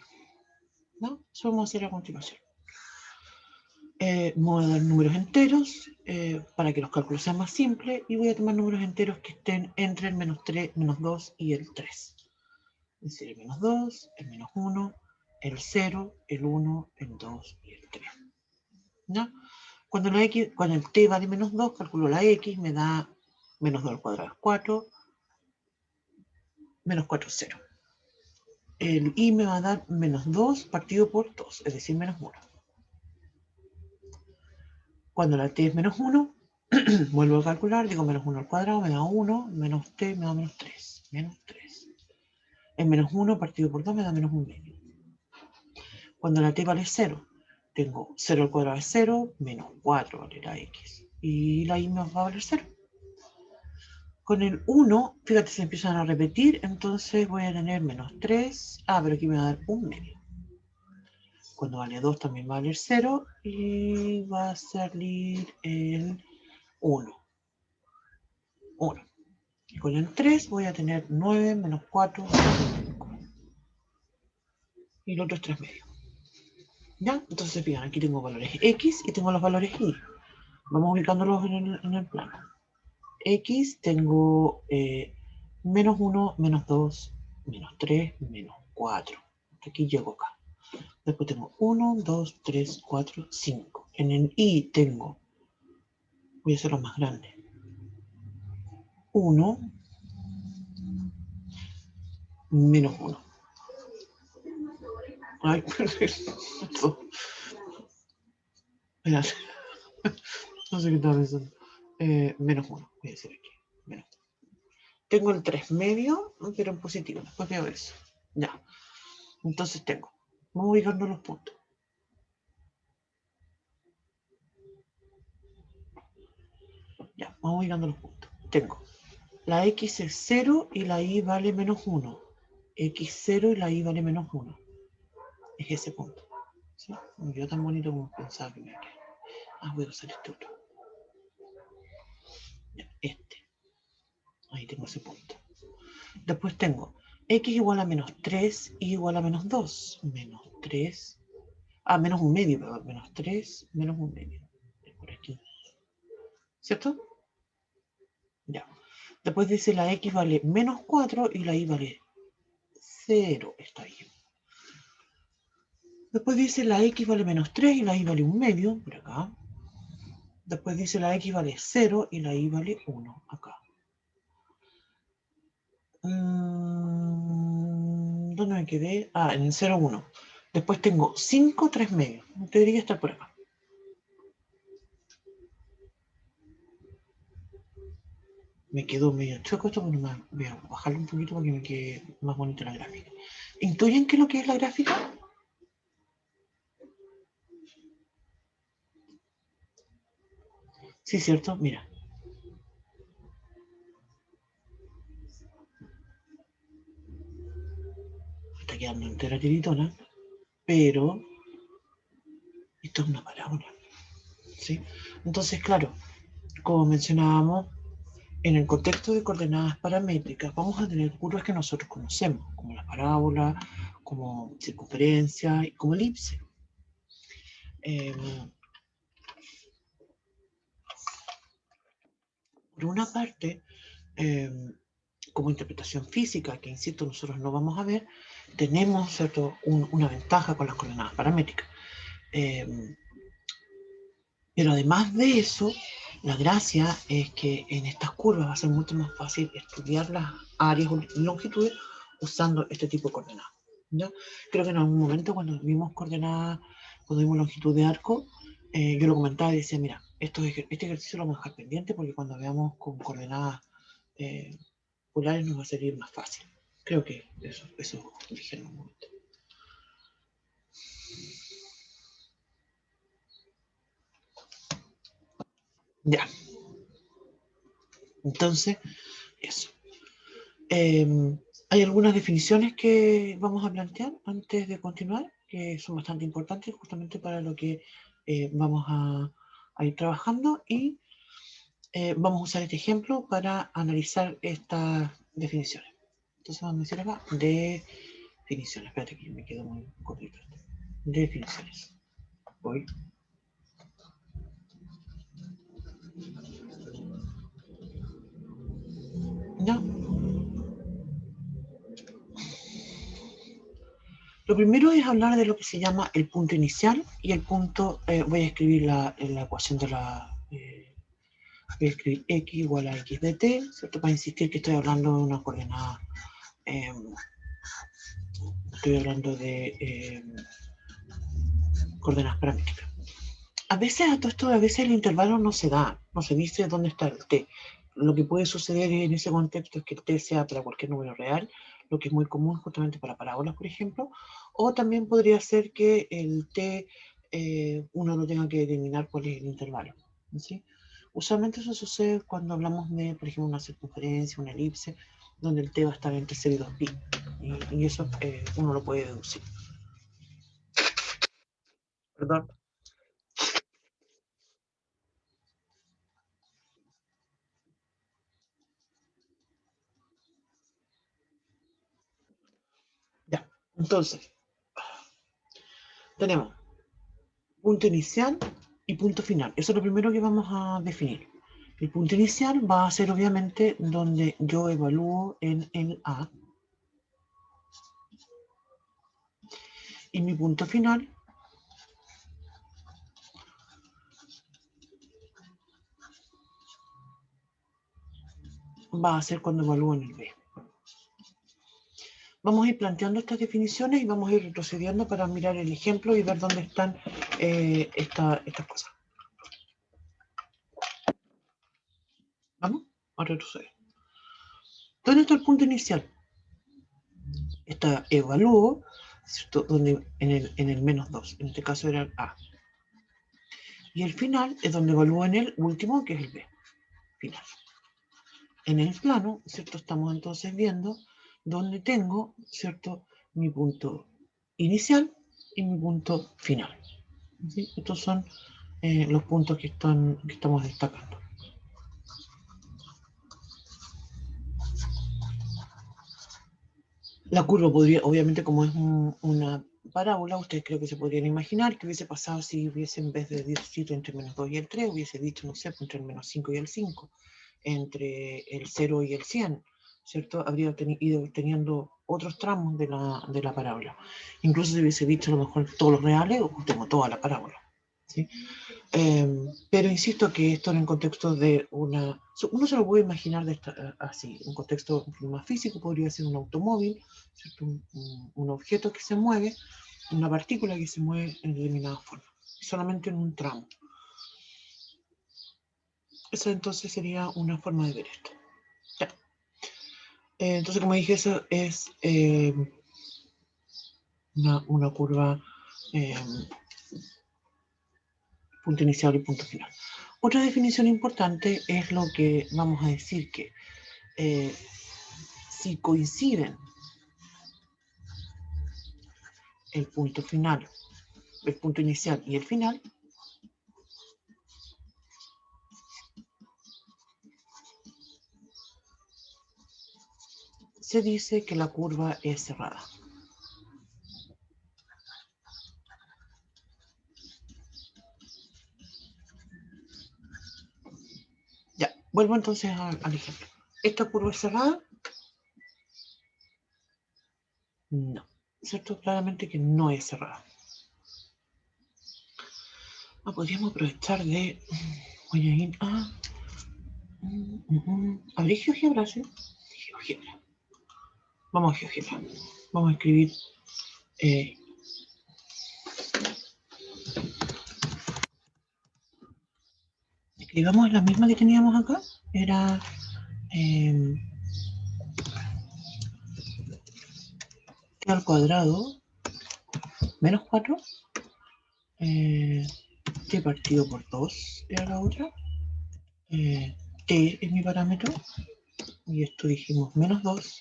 ¿No? Eso vamos a hacer a continuación. Me voy a dar números enteros para que los cálculos sean más simples y voy a tomar números enteros que estén entre el menos 3, menos 2 y el 3. Es decir, el menos 2, el menos 1, el 0, el 1, el 2 y el 3. ¿No? Cuando el t va de menos 2, calculo la x, me da menos 2 al cuadrado es 4, menos 4 es 0. El y me va a dar menos 2 partido por 2, es decir, menos 1. Cuando la t es menos 1, vuelvo a calcular, digo menos 1 al cuadrado, me da 1, menos t me da menos 3, menos 3. El menos 1 partido por 2 me da menos 1 medio. Cuando la t vale 0, tengo 0 al cuadrado es 0, menos 4 vale la x. Y la y me va a valer 0. Con el 1, fíjate, se empiezan a repetir, entonces voy a tener menos 3. Pero aquí me va a dar 1 medio. Cuando vale 2 también va a valer 0 y va a salir el 1. 1. Y con el 3 voy a tener 9 menos 4 menos 5. Y el otro es 3 medio. ¿Ya? Entonces, fijan, aquí tengo valores X y tengo los valores Y. Vamos ubicándolos en el plano. X tengo menos 1, menos 2, menos 3, menos 4. Aquí llego acá. Después tengo 1, 2, 3, 4, 5. En el Y tengo, voy a hacerlo más grande, 1, menos 1. Ay, esto. No sé qué estaba pensando. Menos 1, voy a decir aquí. Menos. Tengo el 3 medio, pero en positivo. Después veo eso. Ya. Entonces tengo. Vamos ubicando los puntos. Ya, vamos ubicando los puntos. Tengo. La X es 0 y la Y vale menos 1. X0 y la Y vale menos 1. Es ese punto. ¿Sí? No quedó tan bonito como pensaba que me iba a quedar. Voy a usar este otro. Ya, este. Ahí tengo ese punto. Después tengo X igual a menos 3 y igual a menos 2. Menos 3. Menos un medio, perdón. Menos 3, menos un medio. Por aquí. ¿Cierto? Ya. Después dice la X vale menos 4 y la Y vale 0. Está bien. Después dice la X vale menos 3 y la Y vale un medio. Por acá. Después dice la X vale 0 y la Y vale 1. Acá. ¿Dónde me quedé? En el 0, 1. Después tengo 5, 3 medios. Debería estar por acá. Me quedó medio choco esto, pero voy a bajarlo un poquito para que me quede más bonita la gráfica. ¿Intuyen qué es lo que es la gráfica? Sí, cierto. Mira. Está quedando entera tiritona, pero esto es una parábola. ¿Sí? Entonces, claro, como mencionábamos, en el contexto de coordenadas paramétricas vamos a tener curvas que nosotros conocemos, como la parábola, como circunferencia y como elipse. Por una parte, como interpretación física, que insisto, nosotros no vamos a ver, tenemos, ¿cierto?, una ventaja con las coordenadas paramétricas. Pero además de eso, la gracia es que en estas curvas va a ser mucho más fácil estudiar las áreas y longitudes usando este tipo de coordenadas. ¿Ya? Creo que en algún momento cuando vimos coordenadas, cuando vimos longitud de arco, yo lo comentaba y decía, mira, este ejercicio lo vamos a dejar pendiente porque cuando veamos con coordenadas polares nos va a salir más fácil. Creo que eso dije en un momento. Ya. Entonces, eso. Hay algunas definiciones que vamos a plantear antes de continuar, que son bastante importantes justamente para lo que vamos a ir trabajando y vamos a usar este ejemplo para analizar estas definiciones. Entonces vamos a decir acá definiciones. Espérate que me quedo muy cortito. Definiciones. Voy. ¿Ya? Lo primero es hablar de lo que se llama el punto inicial y el punto, voy a escribir la ecuación de la, voy a escribir x igual a x de t, ¿cierto? Para insistir que estoy hablando de una coordenada, estoy hablando de coordenadas paramétricas. A veces a todo esto, a veces el intervalo no se da, no se dice dónde está el t. Lo que puede suceder en ese contexto es que el t sea para cualquier número real, lo que es muy común justamente para parábolas, por ejemplo, o también podría ser que el t uno no tenga que determinar cuál es el intervalo. ¿Sí? Usualmente eso sucede cuando hablamos de, por ejemplo, una circunferencia, una elipse, donde el t va a estar entre 0 y 2pi, y eso uno lo puede deducir. Perdón. Ya, entonces, tenemos punto inicial y punto final. Eso es lo primero que vamos a definir. El punto inicial va a ser obviamente donde yo evalúo en el A. Y mi punto final va a ser cuando evalúo en el B. Vamos a ir planteando estas definiciones y vamos a ir retrocediendo para mirar el ejemplo y ver dónde están estas cosas. ¿Vamos? A retroceder. ¿Dónde está el punto inicial? Está evalúo, ¿cierto? Donde en el menos 2. En este caso era el A. Y el final es donde evalúo en el último, que es el B. Final. En el plano, ¿cierto? Estamos entonces viendo donde tengo, ¿cierto? Mi punto inicial y mi punto final. ¿Sí? Estos son los puntos que estamos destacando. La curva podría, obviamente, como es una parábola, ustedes creo que se podrían imaginar que hubiese pasado si hubiese, en vez de decir entre el menos 2 y el 3, hubiese dicho, no sé, entre el menos 5 y el 5, entre el 0 y el 100, ¿cierto? Habría ido teniendo otros tramos de la parábola. Incluso se hubiese dicho a lo mejor todos los reales o tengo toda la parábola, ¿sí? Pero insisto que esto en el contexto de una... Uno se lo puede imaginar así, un contexto más físico podría ser un automóvil, ¿cierto? Un objeto que se mueve, una partícula que se mueve en determinada forma, solamente en un tramo. Esa entonces sería una forma de ver esto. Ya. Entonces, como dije, eso es una curva punto inicial y punto final. Otra definición importante es lo que vamos a decir que si coinciden el punto final, el punto inicial y el final, se dice que la curva es cerrada. Ya, vuelvo entonces al ejemplo. ¿Esta curva es cerrada? No, ¿cierto? Claramente que no es cerrada. Podríamos aprovechar de... Voy a ir a... ¿Habré GeoGebra, sí? GeoGebra. Vamos a GeoGebra. Vamos a escribir... escribamos la misma que teníamos acá. Era... t al cuadrado menos 4 t partido por 2 era la otra. T es mi parámetro. Y esto dijimos menos 2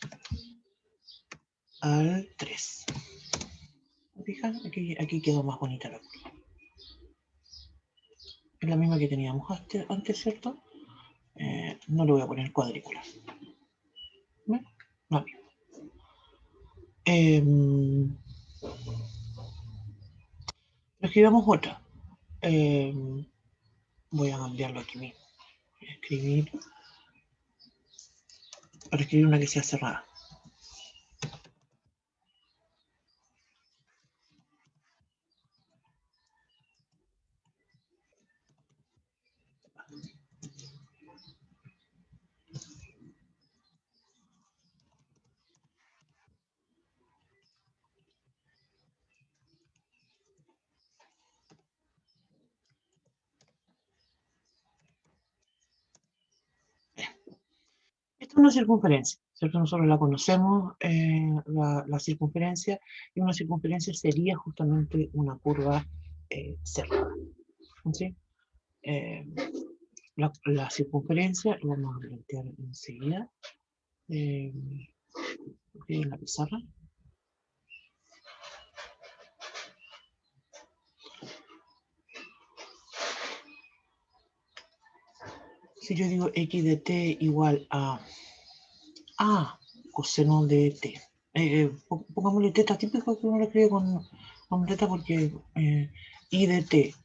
al 3. ¿Me fijan? Aquí quedó más bonita la curva. Es la misma que teníamos antes, ¿cierto? No le voy a poner cuadrículas. ¿Ven? La misma. Escribamos otra. Voy a cambiarlo aquí mismo. Voy a escribir para escribir una que sea cerrada. Esta es una circunferencia, ¿cierto? Nosotros la conocemos, la circunferencia, y una circunferencia sería justamente una curva cerrada. ¿Sí? La circunferencia, lo vamos a plantear enseguida, en la pizarra. Si yo digo x de t igual a coseno de t. Pongámosle teta típico que uno lo escribe con teta porque I de t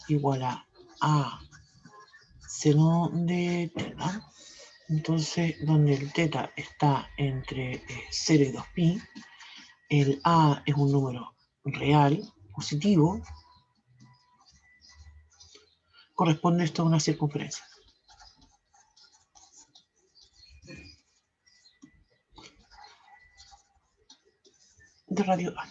igual a seno de teta, entonces donde el teta está entre 0 y 2pi, el a es un número real, positivo, corresponde esto a una circunferencia. De radio A.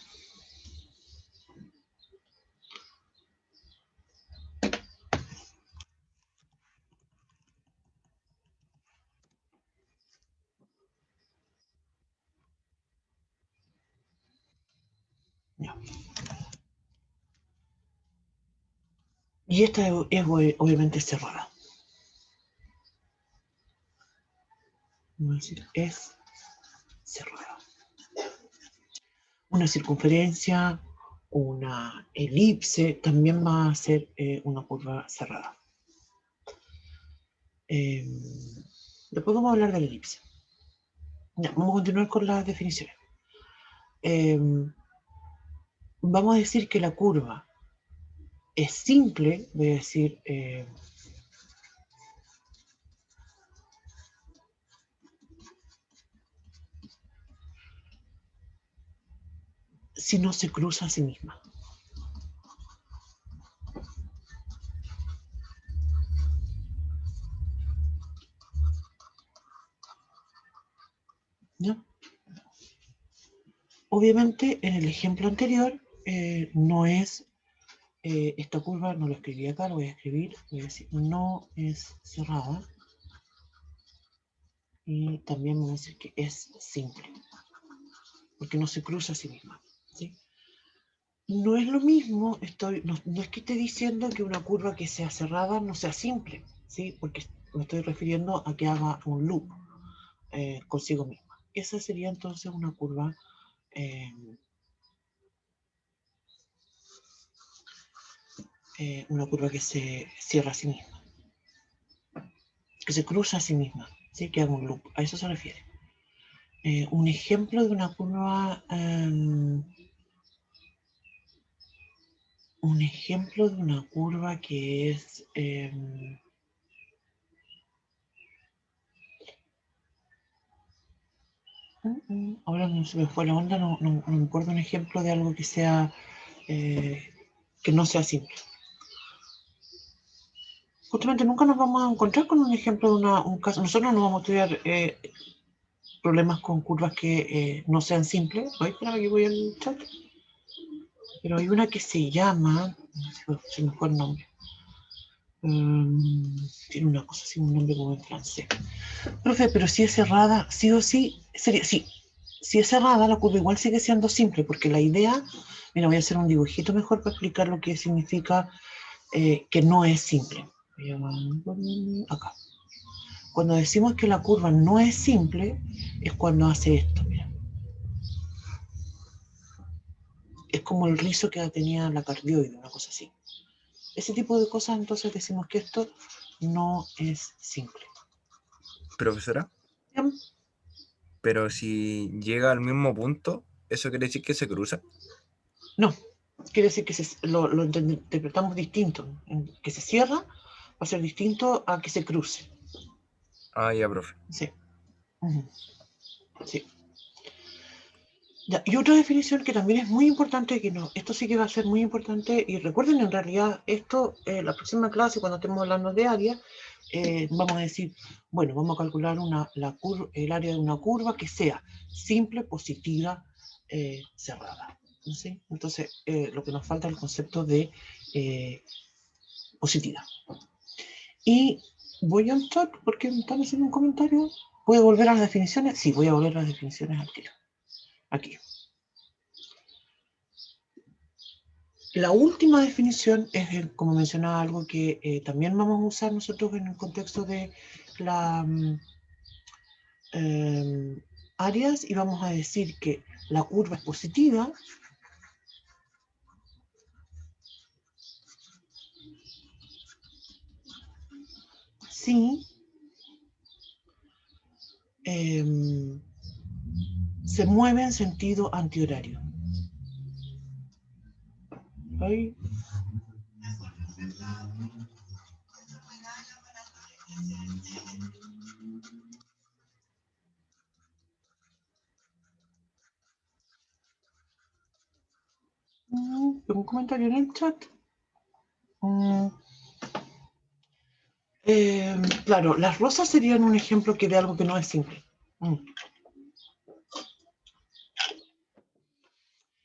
Ya. Y esta es obviamente cerrada. Vamos a decir, es cerrada. Una circunferencia, una elipse, también va a ser una curva cerrada. Después vamos a hablar de la elipse. Ya, vamos a continuar con las definiciones. Vamos a decir que la curva es simple, voy a decir, si no se cruza a sí misma. ¿Ya? Obviamente, en el ejemplo anterior, no es, esta curva no lo escribí acá, lo voy a escribir, voy a decir, no es cerrada. Y también vamos a decir que es simple, porque no se cruza a sí misma, ¿sí? No es lo mismo, no es que esté diciendo que una curva que sea cerrada no sea simple, ¿sí? Porque me estoy refiriendo a que haga un loop consigo misma. Esa sería entonces una curva que se cierra a sí misma, que se cruza a sí misma, ¿sí? Que haga un loop, a eso se refiere. Un ejemplo de una curva... un ejemplo de una curva que es... ahora no se me fue la onda, no me acuerdo un ejemplo de algo que sea... que no sea simple. Justamente nunca nos vamos a encontrar con un ejemplo de un caso. Nosotros no vamos a estudiar problemas con curvas que no sean simples. Ay, espérame que voy al chat. Pero hay una que se llama... No sé si se me fue el nombre. Tiene una cosa así, un nombre como en francés. Profe, pero si es cerrada, sí o sí, sería, sí. Si es cerrada, la curva igual sigue siendo simple, porque la idea, mira, voy a hacer un dibujito mejor para explicar lo que significa que no es simple. Acá. Cuando decimos que la curva no es simple, es cuando hace esto, mira. Es como el rizo que tenía la cardioide, una cosa así. Ese tipo de cosas, entonces decimos que esto no es simple. Profesora, ¿Bien? pero si llega al mismo punto, ¿eso quiere decir que se cruza? No, quiere decir que lo interpretamos distinto. Que se cierra va a ser distinto a que se cruce. Ah, ya, profe. Sí. Sí. Ya, y otra definición que también es muy importante, que no, esto sí que va a ser muy importante, y recuerden en realidad esto, la próxima clase cuando estemos hablando de área, vamos a decir, bueno, vamos a calcular el área de una curva que sea simple, positiva, cerrada. ¿Sí? Entonces, lo que nos falta es el concepto de positiva. Y voy al chat porque me están haciendo un comentario. ¿Puedo volver a las definiciones? Sí, voy a volver a las definiciones al tiro. Aquí. La última definición es, como mencionaba, algo que también vamos a usar nosotros en el contexto de la áreas, y vamos a decir que la curva es positiva si se mueve en sentido antihorario. ¿Okay? Un comentario en el chat. Claro, las rosas serían un ejemplo de algo que no es simple.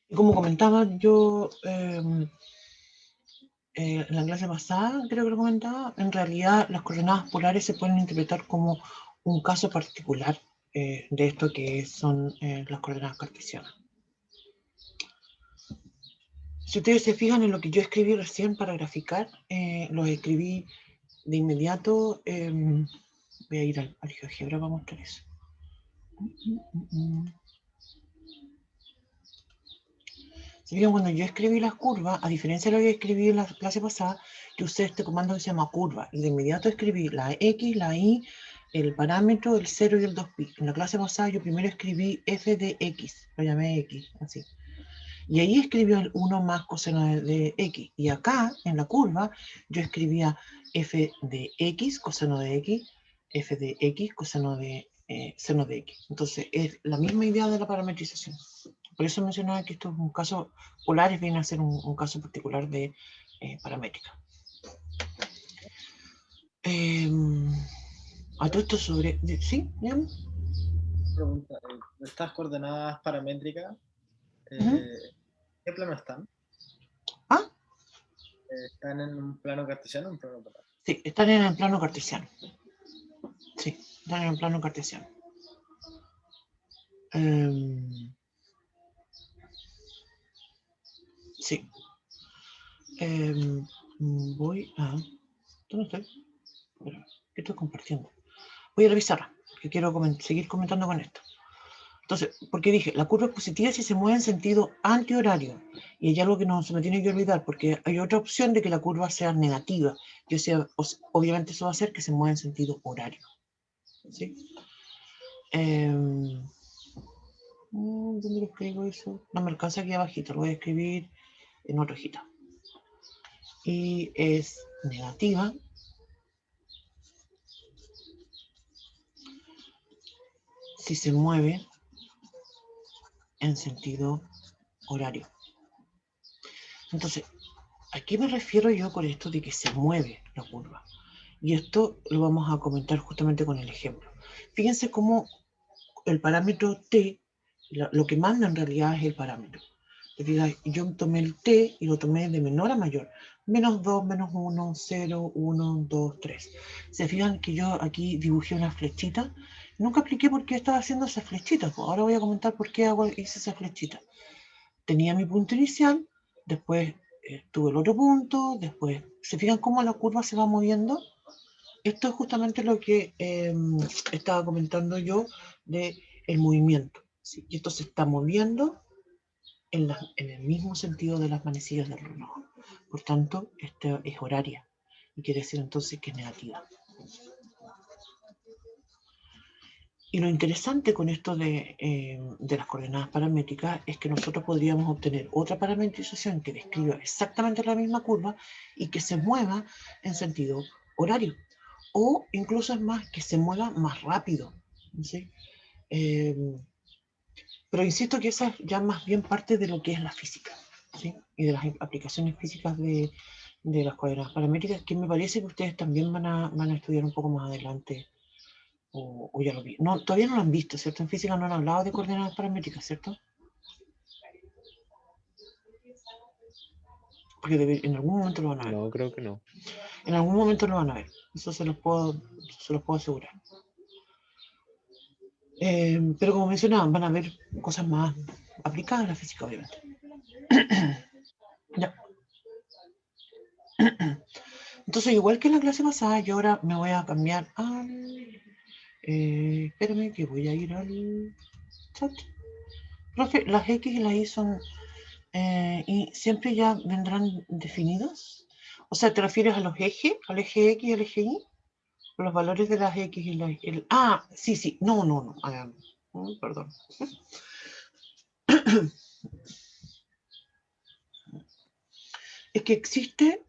Y como comentaba yo en la clase pasada, creo que lo comentaba, en realidad las coordenadas polares se pueden interpretar como un caso particular de esto que son las coordenadas cartesianas. Si ustedes se fijan en lo que yo escribí recién para graficar, lo escribí de inmediato. Voy a ir al GeoGebra para mostrar eso. Si bien cuando yo escribí las curvas, a diferencia de lo que escribí en la clase pasada, yo usé este comando que se llama curva, y de inmediato escribí la X, la Y, el parámetro, el 0 y el 2pi. En la clase pasada yo primero escribí f de x, lo llamé x, así. Y ahí escribió el 1 más coseno de x. Y acá, en la curva, yo escribía f de x, coseno de x, f de x, coseno de seno de x. Entonces, es la misma idea de la parametrización. Por eso mencionaba que esto es un caso, polares viene a ser un caso particular de paramétrica. A todo esto sobre... ¿Sí? ¿Bien? Pregunta, estas coordenadas paramétricas, ¿qué plano están? ¿Ah? ¿Están en un plano cartesiano o un plano polar? Sí, están en el plano cartesiano. Sí, están en el plano cartesiano. Sí. Voy a... ¿Dónde estoy? ¿Qué estoy compartiendo? Voy a revisarla, que quiero seguir comentando con esto. Entonces, porque dije, la curva es positiva si se mueve en sentido antihorario. Y hay algo que no se me tiene que olvidar, porque hay otra opción de que la curva sea negativa. Yo sé, obviamente eso va a hacer que se mueva en sentido horario. ¿Sí? ¿Dónde lo escribo eso? No me alcanza aquí abajito, lo voy a escribir en otra hojita. Y es negativa si se mueve en sentido horario. Entonces, ¿a qué me refiero yo con esto de que se mueve la curva? Y esto lo vamos a comentar justamente con el ejemplo. Fíjense cómo el parámetro t, lo que manda en realidad es el parámetro. Yo tomé el t y lo tomé de menor a mayor. Menos 2, menos 1, 0, 1, 2, 3. Se fijan que yo aquí dibujé una flechita. Nunca expliqué por qué estaba haciendo esa flechita. Pues ahora voy a comentar por qué hice esa flechita. Tenía mi punto inicial, después tuve el otro punto, después... ¿Se fijan cómo la curva se va moviendo? Esto es justamente lo que estaba comentando yo del movimiento. ¿Sí? Y esto se está moviendo en el mismo sentido de las manecillas del reloj. Por tanto, esto es horaria. Y quiere decir entonces que es negativa. Y lo interesante con esto de las coordenadas paramétricas es que nosotros podríamos obtener otra parametrización que describa exactamente la misma curva y que se mueva en sentido horario. O incluso es más, que se mueva más rápido. ¿Sí? Pero insisto que esa es ya más bien parte de lo que es la física, ¿sí? Y de las aplicaciones físicas de las coordenadas paramétricas, que me parece que ustedes también van a estudiar un poco más adelante, o ya lo vi. No, todavía no lo han visto, ¿cierto? En física no han hablado de coordenadas paramétricas, ¿cierto? Porque en algún momento lo van a ver. No, creo que no. En algún momento lo van a ver, eso se los puedo asegurar. Pero como mencionaba, van a ver cosas más aplicadas a la física, obviamente. Ya. Entonces, igual que en la clase pasada, yo ahora me voy a cambiar al... espérame que voy a ir al chat. Profe, las X y las Y son... y siempre ya vendrán definidos. O sea, ¿te refieres a los ejes? ¿Al eje X y al eje Y? Los valores de las X y las Y. Sí. No. Perdón. Es que existe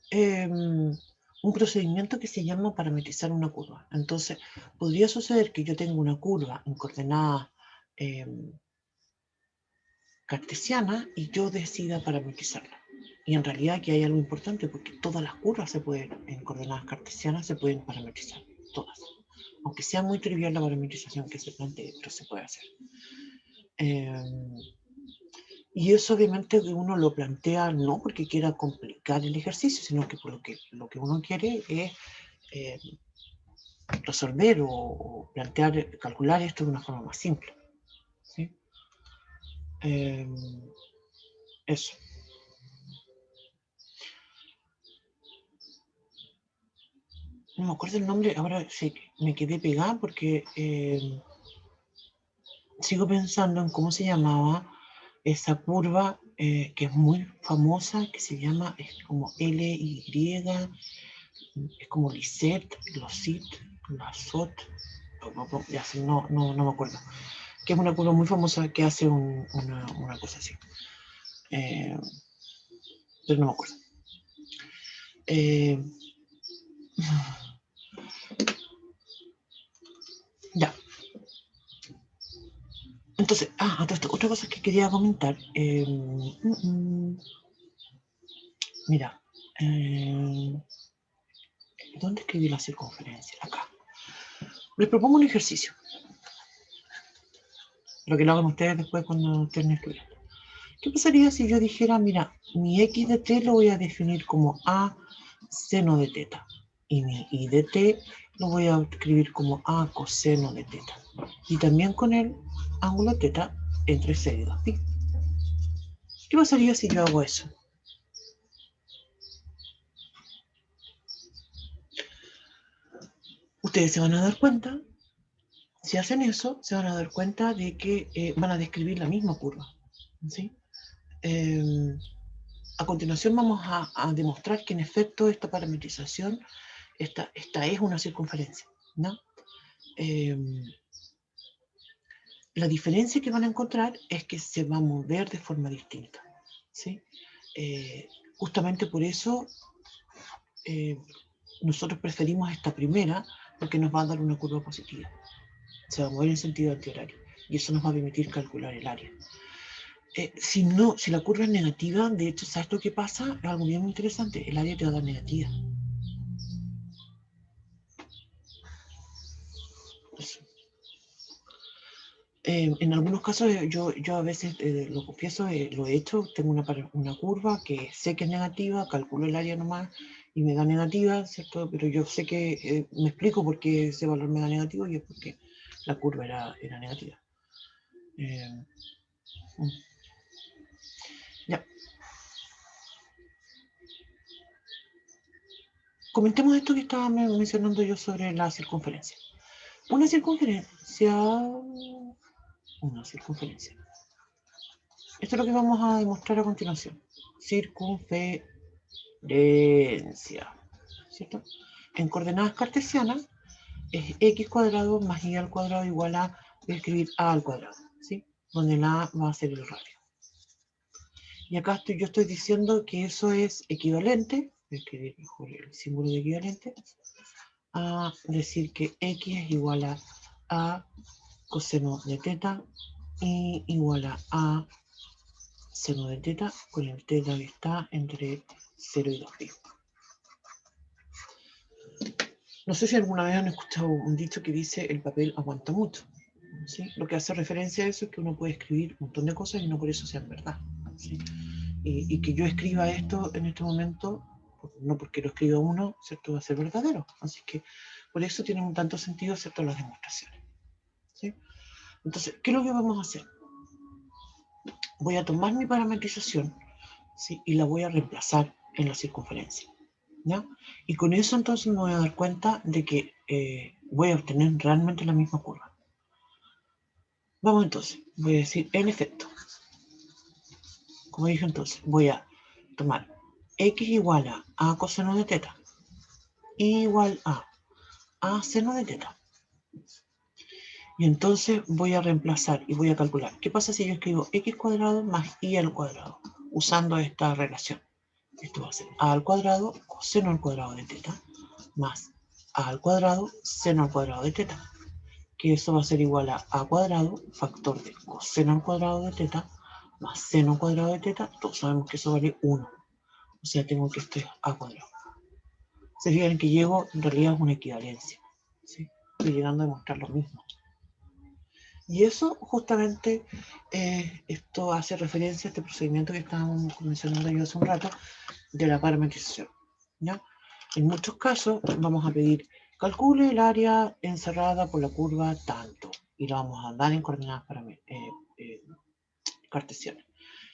un procedimiento que se llama parametrizar una curva. Entonces, podría suceder que yo tenga una curva en coordenadas cartesianas y yo decida parametrizarla. Y en realidad aquí hay algo importante porque todas las curvas se pueden, en coordenadas cartesianas se pueden parametrizar, todas. Aunque sea muy trivial la parametrización que se plantee, pero se puede hacer. Y eso obviamente que uno lo plantea no porque quiera complicar el ejercicio, sino que por lo que uno quiere es resolver o plantear, calcular esto de una forma más simple. ¿Sí? Eso. No me acuerdo el nombre, ahora sí, me quedé pegada porque sigo pensando en cómo se llamaba esa curva que es muy famosa, que se llama, es como LY, es como Lisset, Losit, Lasot, no me acuerdo, que es una curva muy famosa que hace una cosa así. Pero no me acuerdo. Ya. Entonces, otra cosa que quería comentar. Mira, ¿dónde escribí la circunferencia? Acá. Les propongo un ejercicio. Lo que lo hagan ustedes después cuando estén estudiando. ¿Qué pasaría si yo dijera, mira, mi x de t lo voy a definir como a seno de teta y mi y de t lo voy a escribir como a coseno de teta y también con el ángulo teta entre 6 y 2pi? ¿Qué pasaría si yo hago eso? Ustedes se van a dar cuenta, si hacen eso, se van a dar cuenta de que van a describir la misma curva, ¿sí? A continuación vamos a demostrar que en efecto esta parametrización, esta es una circunferencia, ¿no? La diferencia que van a encontrar es que se va a mover de forma distinta, ¿sí? Justamente por eso nosotros preferimos esta primera porque nos va a dar una curva positiva. Se va a mover en sentido antihorario y eso nos va a permitir calcular el área. Si la curva es negativa, de hecho, ¿sabes lo que pasa? Es algo bien interesante, el área te va a dar negativa. En algunos casos, yo a veces, lo confieso, lo he hecho, tengo una curva que sé que es negativa, calculo el área nomás y me da negativa, ¿cierto? Pero yo sé que, me explico por qué ese valor me da negativo y es porque la curva era negativa. Ya. Comentemos esto que estaba mencionando yo sobre la circunferencia. Una circunferencia. Esto es lo que vamos a demostrar a continuación. Circunferencia. ¿Cierto? En coordenadas cartesianas es x cuadrado más y al cuadrado igual a, voy a escribir a al cuadrado, ¿sí? Donde la a va a ser el radio. Y acá yo estoy diciendo que eso es equivalente, voy a escribir mejor el símbolo de equivalente, a decir que x es igual a coseno de teta y igual a seno de teta con el teta que está entre 0 y 2pi. No sé si alguna vez han escuchado un dicho que dice el papel aguanta mucho, ¿sí? Lo que hace referencia a eso es que uno puede escribir un montón de cosas y no por eso sean verdad, ¿sí? Y que yo escriba esto en este momento, no porque lo escriba uno, ¿cierto? Va a ser verdadero. Así que por eso tienen tanto sentido, ¿cierto? Las demostraciones, ¿sí? Entonces, ¿qué es lo que vamos a hacer? Voy a tomar mi parametrización, ¿sí? Y la voy a reemplazar en la circunferencia, ¿ya? Y con eso entonces me voy a dar cuenta de que voy a obtener realmente la misma curva. Vamos entonces, voy a decir en efecto. Como dije entonces, voy a tomar x igual a coseno de teta igual a seno de teta. Y entonces voy a reemplazar y voy a calcular. ¿Qué pasa si yo escribo x cuadrado más y al cuadrado? Usando esta relación. Esto va a ser a al cuadrado coseno al cuadrado de teta más a al cuadrado seno al cuadrado de teta, que eso va a ser igual a cuadrado factor de coseno al cuadrado de teta más seno al cuadrado de teta. Todos sabemos que eso vale 1. O sea, tengo que esto es a cuadrado. Se fijan que llego, en realidad es una equivalencia, ¿sí? Estoy llegando a demostrar lo mismo. Y eso justamente, esto hace referencia a este procedimiento que estábamos mencionando yo hace un rato, de la parametrización, ¿ya? En muchos casos vamos a pedir, calcule el área encerrada por la curva tanto, y lo vamos a dar en coordenadas cartesianas.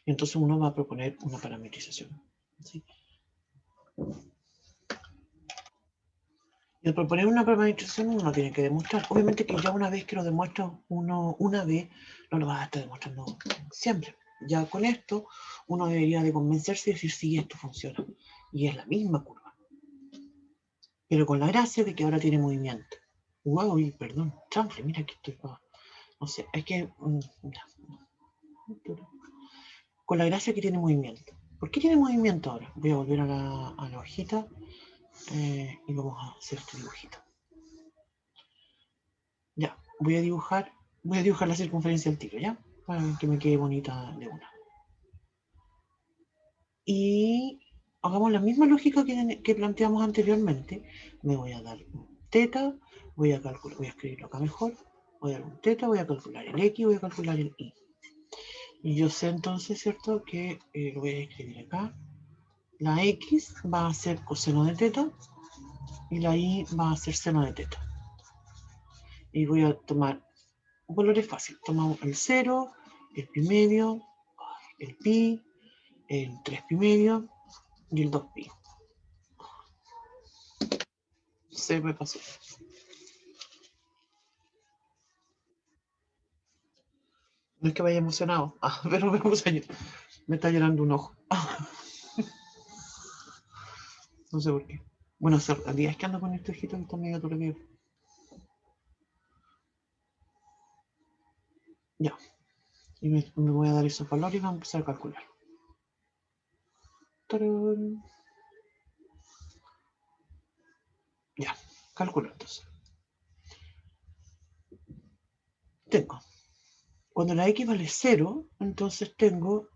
Y entonces uno va a proponer una parametrización, ¿sí? Y al proponer una parametrización uno tiene que demostrar. Obviamente que ya una vez que lo demuestra uno una vez, no lo va a estar demostrando siempre. Ya con esto uno debería de convencerse y decir, sí, esto funciona. Y es la misma curva. Pero con la gracia de que ahora tiene movimiento. Wow, perdón, chanfle, mira que estoy... No sé, es que... con la gracia que tiene movimiento. ¿Por qué tiene movimiento ahora? Voy a volver a la hojita y vamos a hacer este dibujito. Ya, voy a dibujar la circunferencia del tiro, ¿ya? Para que me quede bonita de una. Y hagamos la misma lógica que planteamos anteriormente. Me voy a dar teta, voy a escribirlo acá mejor. Voy a dar un teta, voy a calcular el x, voy a calcular el y. Y yo sé entonces, ¿cierto? Que lo voy a escribir acá. La x va a ser coseno de teta y la y va a ser seno de teta. Y voy a tomar un valor fácil. Tomamos el 0, el pi medio, el pi, el 3 pi medio y el 2 pi. Se me pasó. No es que vaya emocionado, pero me está llorando un ojo. No sé por qué. Bueno, al día es que ando con este ojito que está medio aturdido. Ya. Y me voy a dar esos valores y vamos a empezar a calcular. ¡Tarán! Ya, calculo entonces. Tengo. Cuando la x vale 0, entonces tengo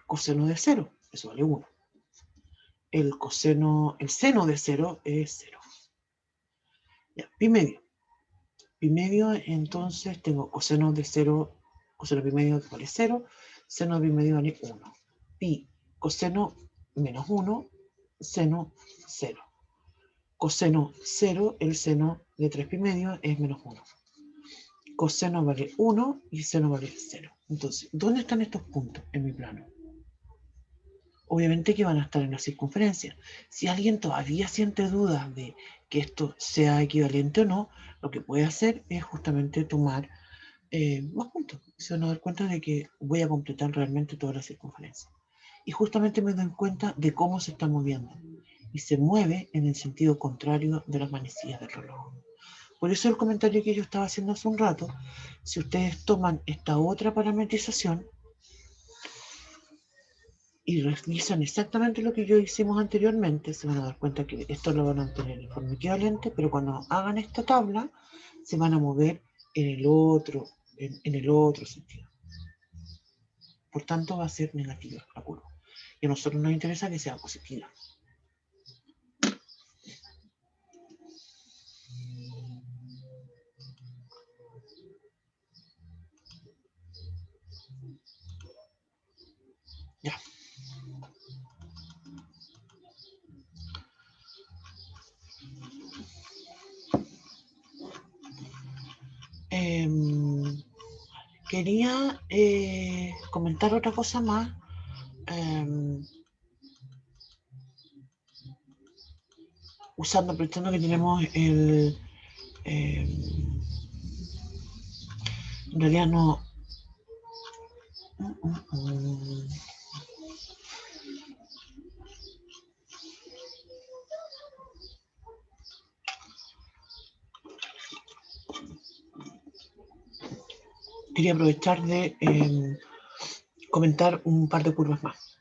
coseno de 0. Eso vale 1. El seno de 0 es 0. Ya, pi medio. Pi medio, entonces tengo coseno de 0, coseno de pi medio vale 0, seno de pi medio vale 1. Pi, coseno menos 1, seno 0. Coseno 0, el seno de 3 pi medio es menos 1. Coseno vale 1 y seno vale 0. Entonces, ¿dónde están estos puntos en mi plano? Obviamente que van a estar en la circunferencia. Si alguien todavía siente dudas de que esto sea equivalente o no, lo que puede hacer es justamente tomar más puntos. Se van a dar cuenta de que voy a completar realmente toda la circunferencia. Y justamente me doy cuenta de cómo se está moviendo. Y se mueve en el sentido contrario de las manecillas del reloj. Por eso el comentario que yo estaba haciendo hace un rato, si ustedes toman esta otra parametrización y realizan exactamente lo que yo hicimos anteriormente, se van a dar cuenta que esto lo van a tener en forma equivalente, pero cuando hagan esta tabla, se van a mover en el otro sentido. Por tanto, va a ser negativa la curva. Y a nosotros nos interesa que sea positiva. Ya. Quería comentar otra cosa más. Aprovechando que tenemos en realidad no. Quería aprovechar de comentar un par de curvas más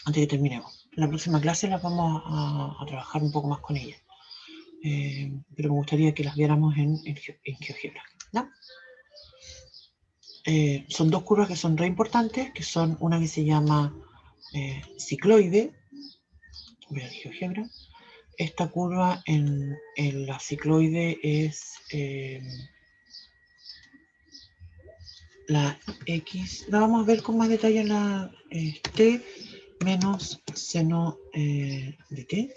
antes de que terminemos. En la próxima clase las vamos a trabajar un poco más con ellas. pero me gustaría que las viéramos en GeoGebra, ¿no? Son dos curvas que son re importantes, que son una que se llama cicloide. Voy a GeoGebra. Esta curva en la cicloide es la X. La vamos a ver con más detalle en la T menos seno de T.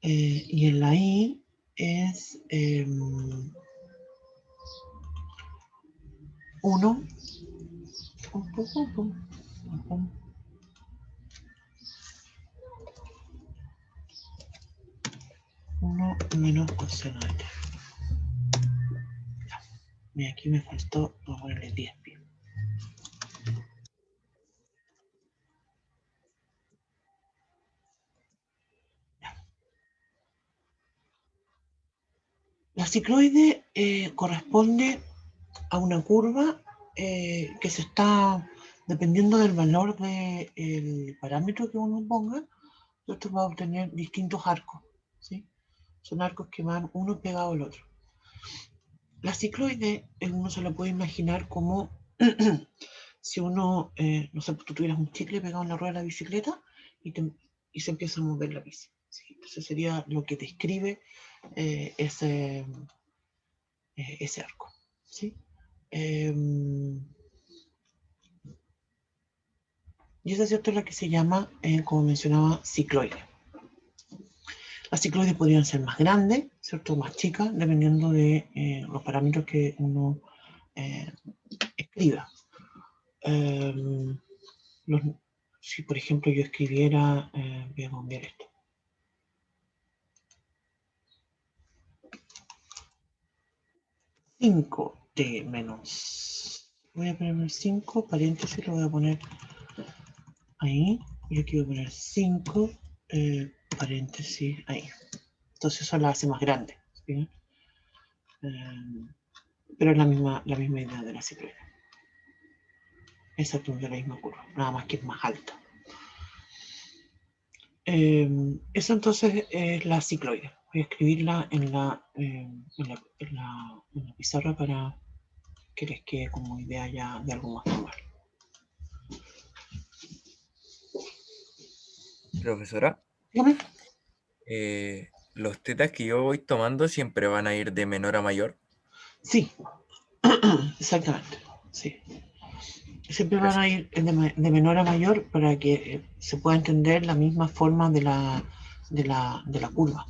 Y en la I es 1 menos coseno de T. Y aquí me faltó, voy a ponerle 10 pi. La cicloide corresponde a una curva que se está, dependiendo del valor del parámetro que uno ponga, esto va a obtener distintos arcos, ¿sí? Son arcos que van uno pegado al otro. La cicloide uno se la puede imaginar como si uno, no sé, tú tuvieras un chicle pegado en la rueda de la bicicleta y se empieza a mover la bici, ¿sí? Entonces sería lo que describe ese arco, ¿sí? Y esa, ¿cierto?, es la que se llama, como mencionaba, cicloide. Las cicloides podrían ser más grandes, ¿cierto?, más chicas, dependiendo de los parámetros que uno escriba. Si, por ejemplo, yo escribiera, voy a cambiar esto. T menos, voy a poner 5, paréntesis, lo voy a poner ahí, y aquí voy a poner 5, paréntesis, ahí. Entonces eso la hace más grande, ¿sí? Pero es la misma idea de la cicloide. Exactamente la misma curva, nada más que es más alta. Eso entonces es la cicloide. Voy a escribirla en la pizarra para que les quede como idea ya de algo más formal. Profesora, Dígame. los tetas que yo voy tomando siempre van a ir de menor a mayor. Sí, exactamente. Sí. Siempre van a Gracias. ir de menor a mayor para que se pueda entender la misma forma de la curva.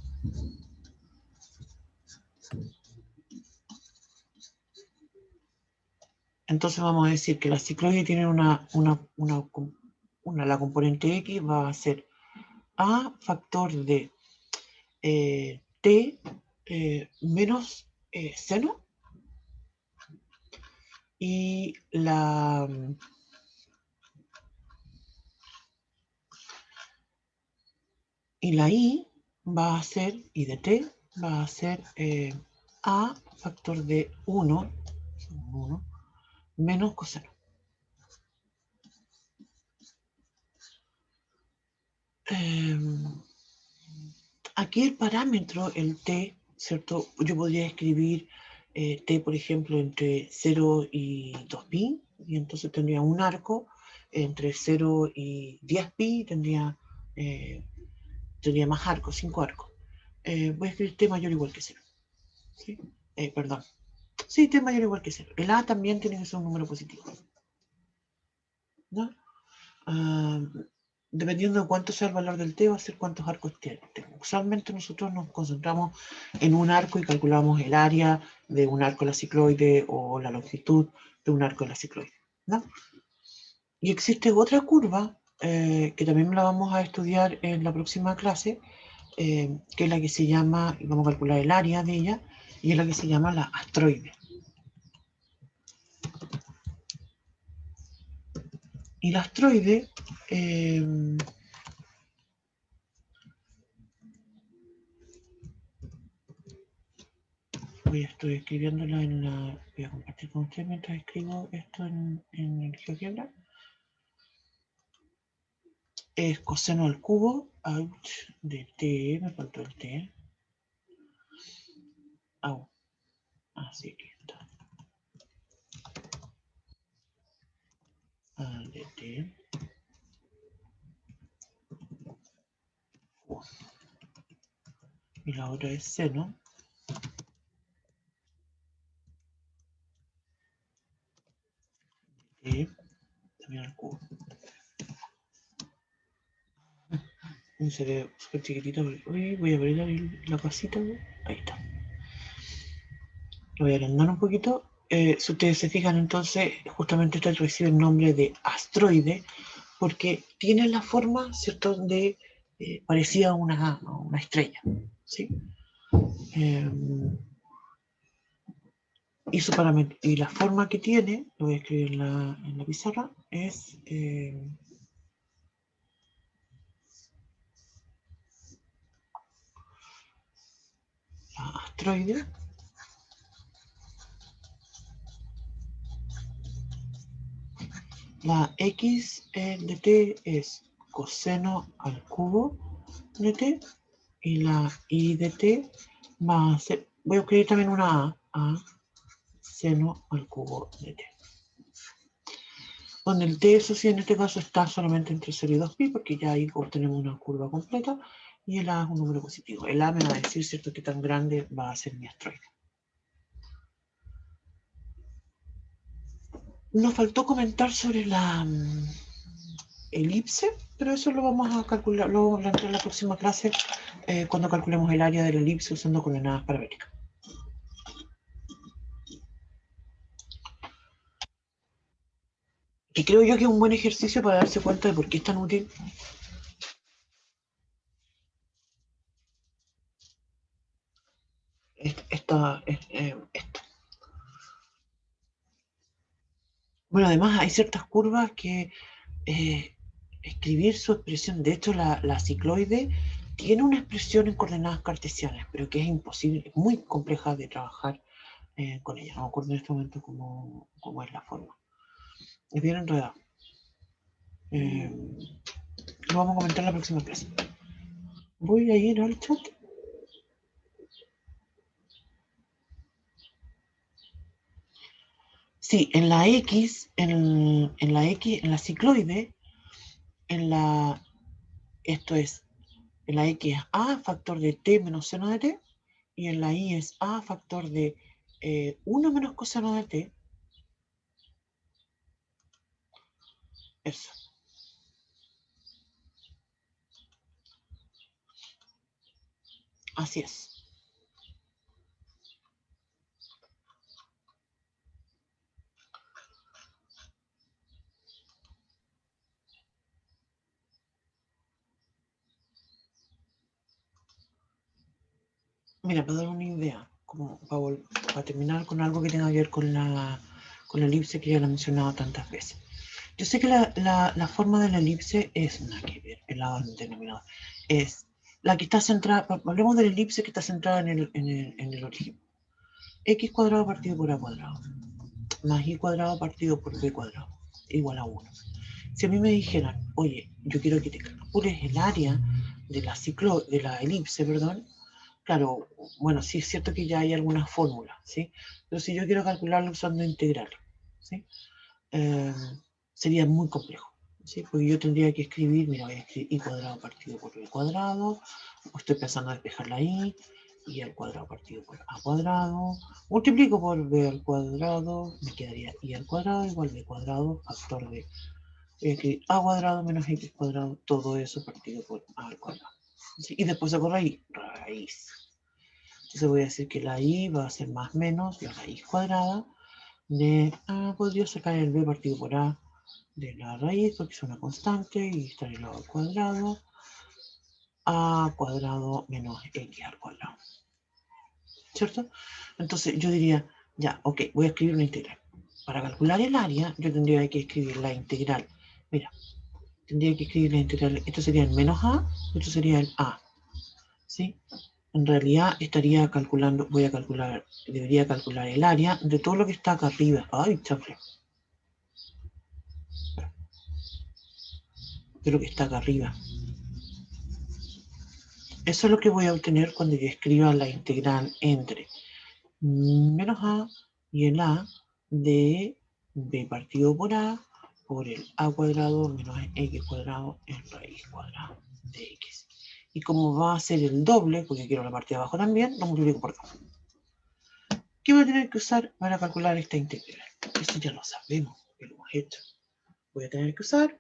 Entonces vamos a decir que la cicloide tiene la componente X va a ser A factor de T menos seno, y la I va a ser, y de T va a ser A factor de 1 menos coseno. Aquí el parámetro, el T, ¿cierto? Yo podría escribir T, por ejemplo, entre 0 y 2pi, y entonces tendría un arco entre 0 y 10pi, tendría más arcos, 5 arcos. Voy a escribir T mayor o igual que 0. ¿Sí? Perdón. Sí, T mayor o igual que 0. El A también tiene que ser un número positivo, ¿no? Dependiendo de cuánto sea el valor del T, va a ser cuántos arcos tiene. Usualmente nosotros nos concentramos en un arco y calculamos el área de un arco de la cicloide o la longitud de un arco de la cicloide, ¿no? Y existe otra curva que también la vamos a estudiar en la próxima clase, que es la que se llama, y vamos a calcular el área de ella, y es la que se llama la astroide. Y la astroide estoy escribiéndola voy a compartir con ustedes mientras escribo esto en el GeoGebra. es coseno al cubo de t, me faltó el t. Así que está. De t. Y la otra es seno. De t también al cubo. Un cerebro súper chiquitito. Voy a abrir la casita. Ahí está. Lo voy a agrandar un poquito. Si ustedes se fijan, entonces, justamente este recibe el nombre de asteroide, porque tiene la forma, ¿cierto?, de parecida a una estrella, ¿sí? Y la forma que tiene, lo voy a escribir en la pizarra, es la asteroide. La x de t es coseno al cubo de t, y la y de t va a ser, voy a escribir también una a seno al cubo de t. Donde el t, eso sí, en este caso está solamente entre 0 y 2pi, porque ya ahí obtenemos una curva completa, y el a es un número positivo. El a me va a decir, ¿cierto?, qué tan grande va a ser mi asteroide. Nos faltó comentar sobre la elipse, pero eso lo vamos a calcular, lo vamos a plantear en la próxima clase, cuando calculemos el área de la elipse usando coordenadas paramétricas. Que creo yo que es un buen ejercicio para darse cuenta de por qué es tan útil esto. Bueno, además hay ciertas curvas que escribir su expresión, de hecho la cicloide tiene una expresión en coordenadas cartesianas, pero que es imposible, es muy compleja de trabajar con ella. No me acuerdo en este momento cómo es la forma. Es bien enredado. Lo vamos a comentar en la próxima clase. Voy a ir al chat. Sí, en la X, en la cicloide, esto es, en la X es A factor de t menos seno de t, y en la Y es A factor de 1 menos coseno de t. Eso. Así es. Mira, para dar una idea, como para terminar con algo que tenga que ver con la elipse que ya lo he mencionado tantas veces. Yo sé que la forma de la elipse es nada que ver, el lado del denominador. Es la que está centrada, hablemos de la elipse que está centrada en el origen. X cuadrado partido por A cuadrado, más Y cuadrado partido por B cuadrado, igual a 1. Si a mí me dijeran, oye, yo quiero que te calcules el área de la elipse, perdón, claro, bueno, sí es cierto que ya hay algunas fórmulas, ¿sí? Pero si yo quiero calcularlo usando integrales, ¿sí? Sería muy complejo, ¿sí? Porque yo tendría que escribir, mira, voy a escribir y cuadrado partido por b cuadrado, estoy pensando en despejar la y al cuadrado partido por a cuadrado, multiplico por b al cuadrado, me quedaría y al cuadrado igual b cuadrado, factor de a cuadrado menos x cuadrado, todo eso partido por a al cuadrado. ¿Sí? Y después saco raíz. Entonces voy a decir que la y va a ser más menos la raíz cuadrada de a, podría sacar el b partido por a de la raíz, porque es una constante, y está el lado al cuadrado, a cuadrado menos x al cuadrado. ¿Cierto? Entonces yo diría, ya, ok, voy a escribir una integral. Para calcular el área, yo tendría que escribir la integral. Mira, tendría que escribir la integral, esto sería el menos a, esto sería el a. ¿Sí? En realidad estaría calculando, debería calcular el área de todo lo que está acá arriba. Ay, chafle. de lo que está acá arriba. Eso es lo que voy a obtener cuando yo escriba la integral entre menos a y el a de b partido por a por el a cuadrado menos x cuadrado en raíz cuadrada de x. Y como va a ser el doble, porque quiero la parte de abajo también, lo multiplico por 2. ¿Qué voy a tener que usar para calcular esta integral? Eso ya lo sabemos, que lo hemos hecho. Voy a tener que usar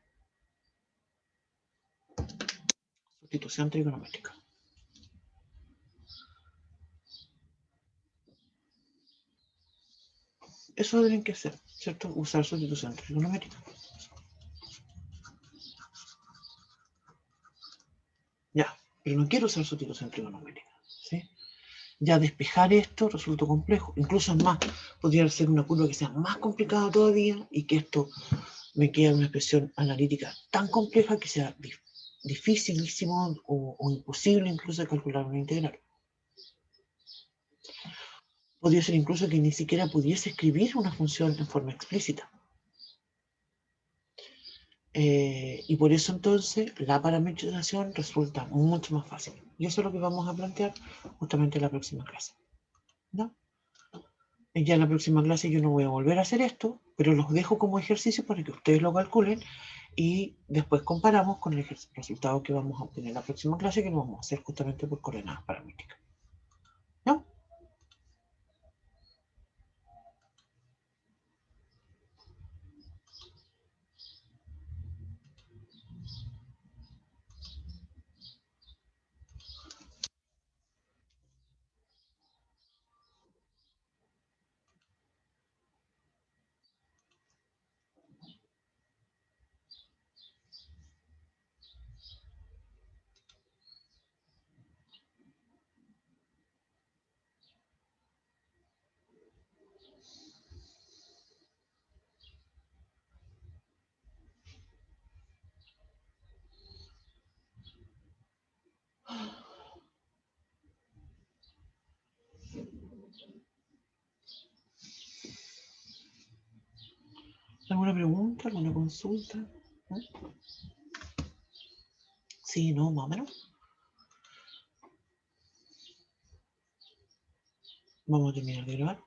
sustitución trigonométrica. Eso tienen que hacer, ¿cierto? Usar sustitución trigonométrica. Ya, pero no quiero usar sustitución trigonométrica, ¿sí? Ya despejar esto resulta complejo. Incluso es más, podría ser una curva que sea más complicada todavía y que esto me quede una expresión analítica tan compleja que sea dificilísimo o imposible incluso de calcular una integral. Podría ser incluso que ni siquiera pudiese escribir una función en forma explícita. Y por eso entonces la parametrización resulta mucho más fácil. Y eso es lo que vamos a plantear justamente en la próxima clase, ¿no? Ya en la próxima clase yo no voy a volver a hacer esto, pero los dejo como ejercicio para que ustedes lo calculen y después comparamos con el resultado que vamos a obtener en la próxima clase, que lo vamos a hacer justamente por coordenadas paramétricas, ¿no? ¿Alguna pregunta? ¿Alguna consulta? ¿No? Sí, no, más o menos. Vamos a terminar de grabar.